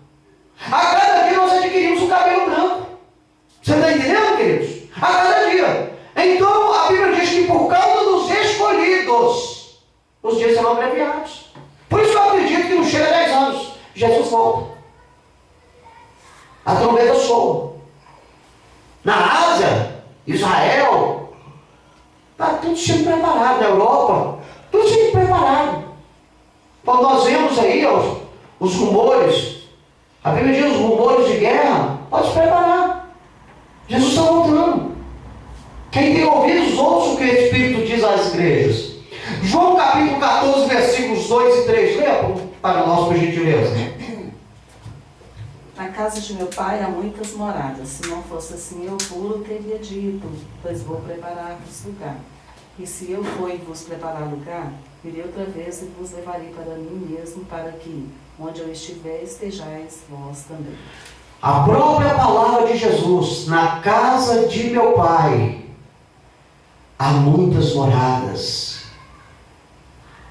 C: A cada dia nós adquirimos um cabelo branco. Você está entendendo, queridos? A cada dia. Então, a Bíblia diz que por causa dos escolhidos, os dias serão abreviados. Por isso eu acredito que não chega a 10 anos. Jesus volta. A trombeta soa. Na Ásia, Israel, está tudo sendo preparado. Na Europa, tudo sendo preparado. Quando nós vemos aí os rumores, a Bíblia diz os rumores de guerra, pode se preparar. Jesus está voltando. Quem tem ouvidos, ouça o que o Espírito diz às igrejas. João capítulo 14, versículos 2 e 3. Leia para nós, por gentileza.
G: Na casa de meu pai há muitas moradas. Se não fosse assim, eu vos teria dito, pois vou preparar-vos lugar. E se eu for e vos preparar lugar, virei outra vez e vos levarei para mim mesmo, para que, onde eu estiver, estejais vós também.
C: A própria palavra de Jesus, na casa de meu pai há muitas moradas.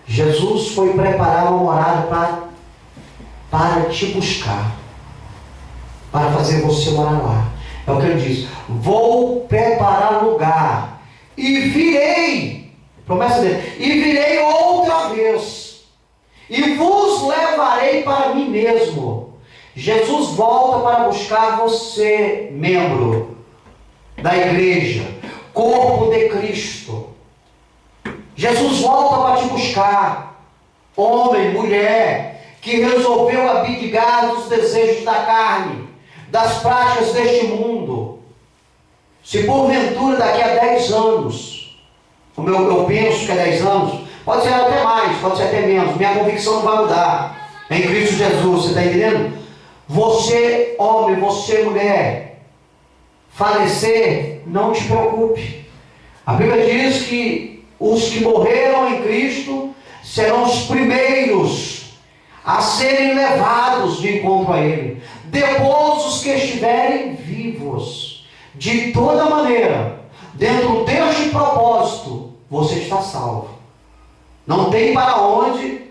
C: Jesus foi preparar uma morada para te buscar, para fazer você morar lá. É o que ele diz: vou preparar lugar e virei, promessa dele, e virei outra vez e vos levarei para mim mesmo. Jesus volta para buscar você, membro da igreja, corpo de Cristo. Jesus volta para te buscar, homem, mulher, que resolveu abdicar dos desejos da carne, das práticas deste mundo. Se porventura daqui a 10 anos, como eu penso que é 10 anos, pode ser até mais, pode ser até menos, minha convicção não vai mudar, em Cristo Jesus, você está entendendo? Você, homem, você, mulher, falecer, não te preocupe. A Bíblia diz que os que morreram em Cristo serão os primeiros a serem levados de encontro a Ele. Depois, os que estiverem vivos. De toda maneira, dentro deste propósito, você está salvo. Não tem para onde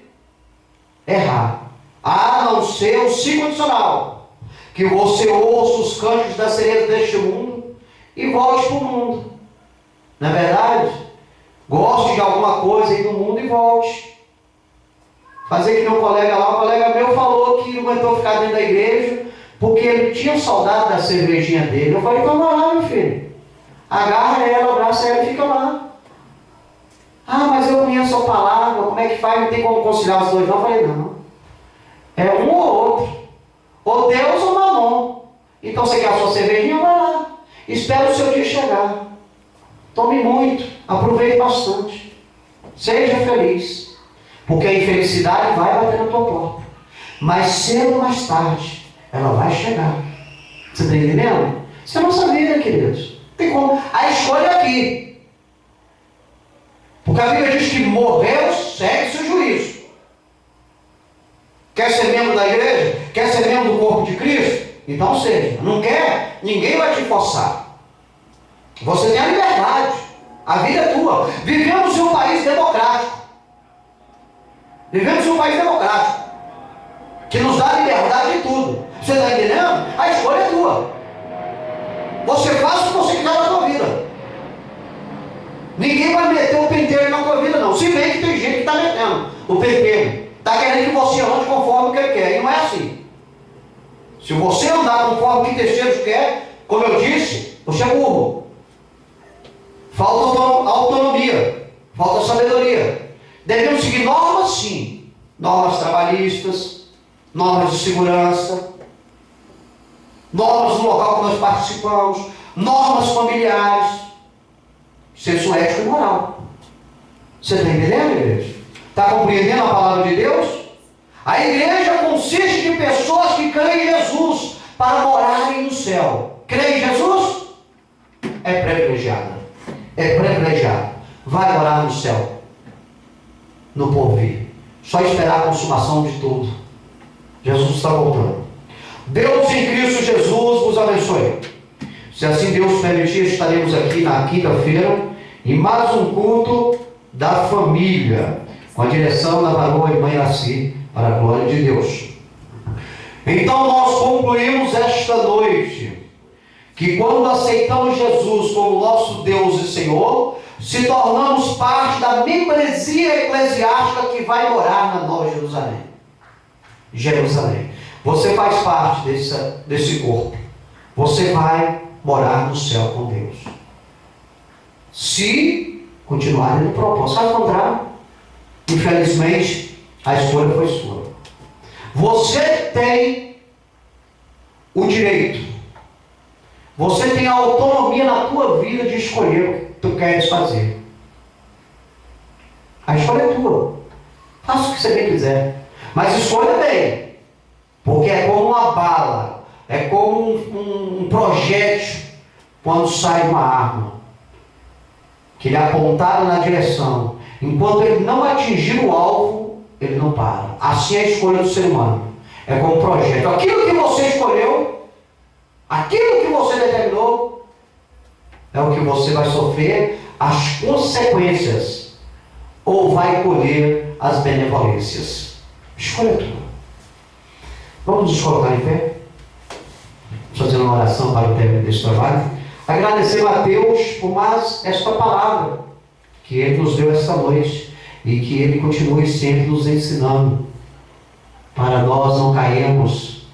C: errar. A não ser o sim condicional, que você ouça os cânticos da sereia deste mundo e volte para o mundo. Não é verdade? Goste de alguma coisa aí do mundo e volte. Fazer que nem um colega lá, um colega meu falou que não aguentou ficar dentro da igreja porque ele tinha saudade da cervejinha dele. Eu falei: então vai lá, meu filho. Agarra ela, abraça ela e fica lá. Ah, mas eu conheço a palavra, como é que faz? Não tem como conciliar os dois, não. Eu falei: não. É um ou outro. Ou Deus ou Mamon. Então você quer a sua cervejinha? Vai lá. Espera o seu dia chegar. Tome muito. Aproveite bastante. Seja feliz. Porque a infelicidade vai bater na tua porta. Mas cedo ou mais tarde, ela vai chegar. Você está entendendo? Isso é a nossa vida, queridos. Tem como. A escolha é aqui. Porque a Bíblia diz que morreu, segue-se o juízo. Quer ser membro da igreja? Quer ser membro do corpo de Cristo? Então seja. Não quer? Ninguém vai te forçar. Você tem a liberdade. A vida é tua. Vivemos em um país democrático. Vivemos em um país democrático. Que nos dá liberdade de tudo. Você está entendendo? A escolha é tua. Você faz o que você quiser na tua vida. Ninguém vai meter o penteiro na tua vida, não. Se bem que tem gente que está metendo o penteiro. Está querendo que você ande conforme o que ele quer. E não é assim. Se você andar conforme o que terceiros quer, como eu disse, você é burro. Falta autonomia. Falta sabedoria. Devemos seguir normas, sim. Normas trabalhistas, normas de segurança, normas do local que nós participamos, normas familiares, senso ético e moral. Você está entendendo, igreja? Está compreendendo a palavra de Deus? A igreja consiste de pessoas que creem em Jesus para morarem no céu. Crê em Jesus? É privilegiada. É privilegiado. Vai morar no céu. No porvir. Só esperar a consumação de tudo. Jesus está voltando. Deus em Cristo Jesus vos abençoe. Se assim Deus permitir, estaremos aqui na quinta-feira em mais um culto da família, com a direção da varoa e mãe Iraci, para a glória de Deus. Então nós concluímos esta noite que quando aceitamos Jesus como nosso Deus e Senhor, se tornamos parte da membresia eclesiástica que vai morar na Nova Jerusalém. Jerusalém. Você faz parte desse corpo. Você vai morar no céu com Deus. Se continuar no propósito. Caso contrário, infelizmente, a escolha foi sua. Você tem o direito. Você tem a autonomia na tua vida de escolher o que tu queres fazer. A escolha é tua. Faça o que você bem quiser. Mas escolha bem. Porque é como uma bala. É como um projétil quando sai uma arma. Que ele é apontado na direção. Enquanto ele não atingir o alvo, ele não para. Assim é a escolha do ser humano. É como um projétil. Aquilo que você escolheu, aquilo que você determinou, é o que você vai sofrer as consequências ou vai colher as benevolências. Escolha tua. Vamos nos colocar em pé? Fazendo uma oração para o término deste trabalho. Agradecer a Deus por mais esta palavra que Ele nos deu esta noite e que Ele continue sempre nos ensinando para nós não cairmos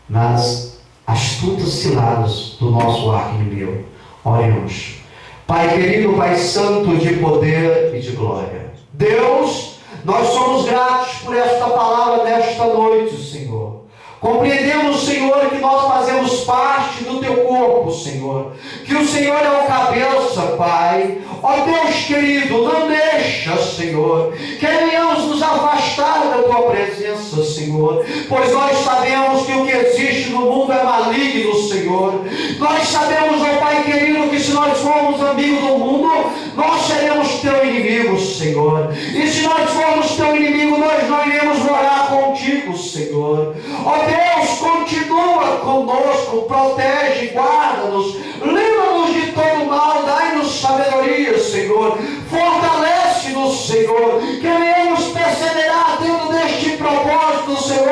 C: nas astutas ciladas do nosso arqui-inimigo. Oremos. Pai querido, Pai santo de poder e de glória, Deus, nós somos gratos por esta palavra nesta noite, Senhor. Compreendemos, Senhor, que nós fazemos parte do Teu corpo, Senhor. Que o Senhor é o cabeça, Pai. Ó Deus querido, não deixa, Senhor, que venhamos nos afastar da Tua presença, Senhor. Pois nós sabemos que o que existe no mundo é maligno, Senhor. Nós sabemos, ó Pai querido, que se nós formos amigos do mundo, nós seremos Teu inimigo, Senhor. E se nós formos Teu inimigo, nós não iremos morar contigo, Senhor. Ó Deus, continua conosco, protege, guarda-nos, livra-nos de todo mal, dai-nos sabedoria, Senhor, fortalece-nos, Senhor, que venhamos perseverar dentro deste propósito, Senhor,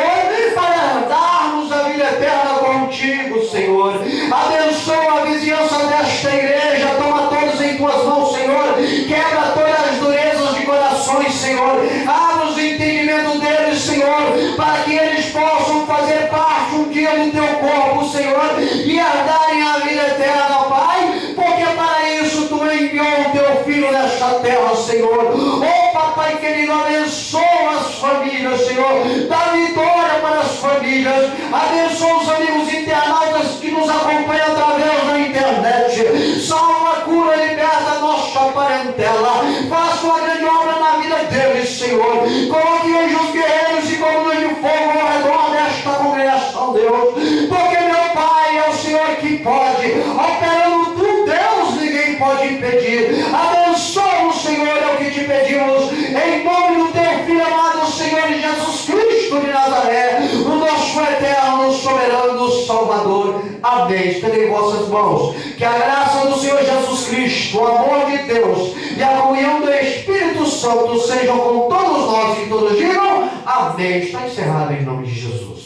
C: para darmos a vida eterna contigo, Senhor. Abençoa a vizinhança desta igreja, toma todos em tuas mãos, Senhor, quebra todas as durezas de corações, Senhor, abre os entendimentos deles, Senhor, para que eles possam fazer parte um dia do Teu corpo, Senhor, e herdarem a vida eterna, Pai, porque para isso Tu enviou o Teu Filho nesta terra, Senhor. Oh, Papai querido, abençoa as famílias, Senhor, dá vitória para as famílias, abençoa os amigos internautas que nos acompanham através da internet, salva, cura, liberta a nossa parentela, faça uma grande obra na vida deles, Senhor, coloque anjos guerreiros e colunas de fogo ao redor desta congregação, Deus, porque meu Pai é o Senhor que pode, operando Tu, Deus, ninguém pode impedir. Abençoa, Senhor, é o que te pedimos, em nome do Teu Filho amado, Senhor Jesus Cristo de Nazaré, o nosso eterno, soberano Salvador. Amém. Estendei vossas mãos, que a graça do Senhor Jesus Cristo, o amor de Deus e a comunhão do Espírito Santo sejam com todos nós e todos digam amém. Está encerrado em nome de Jesus.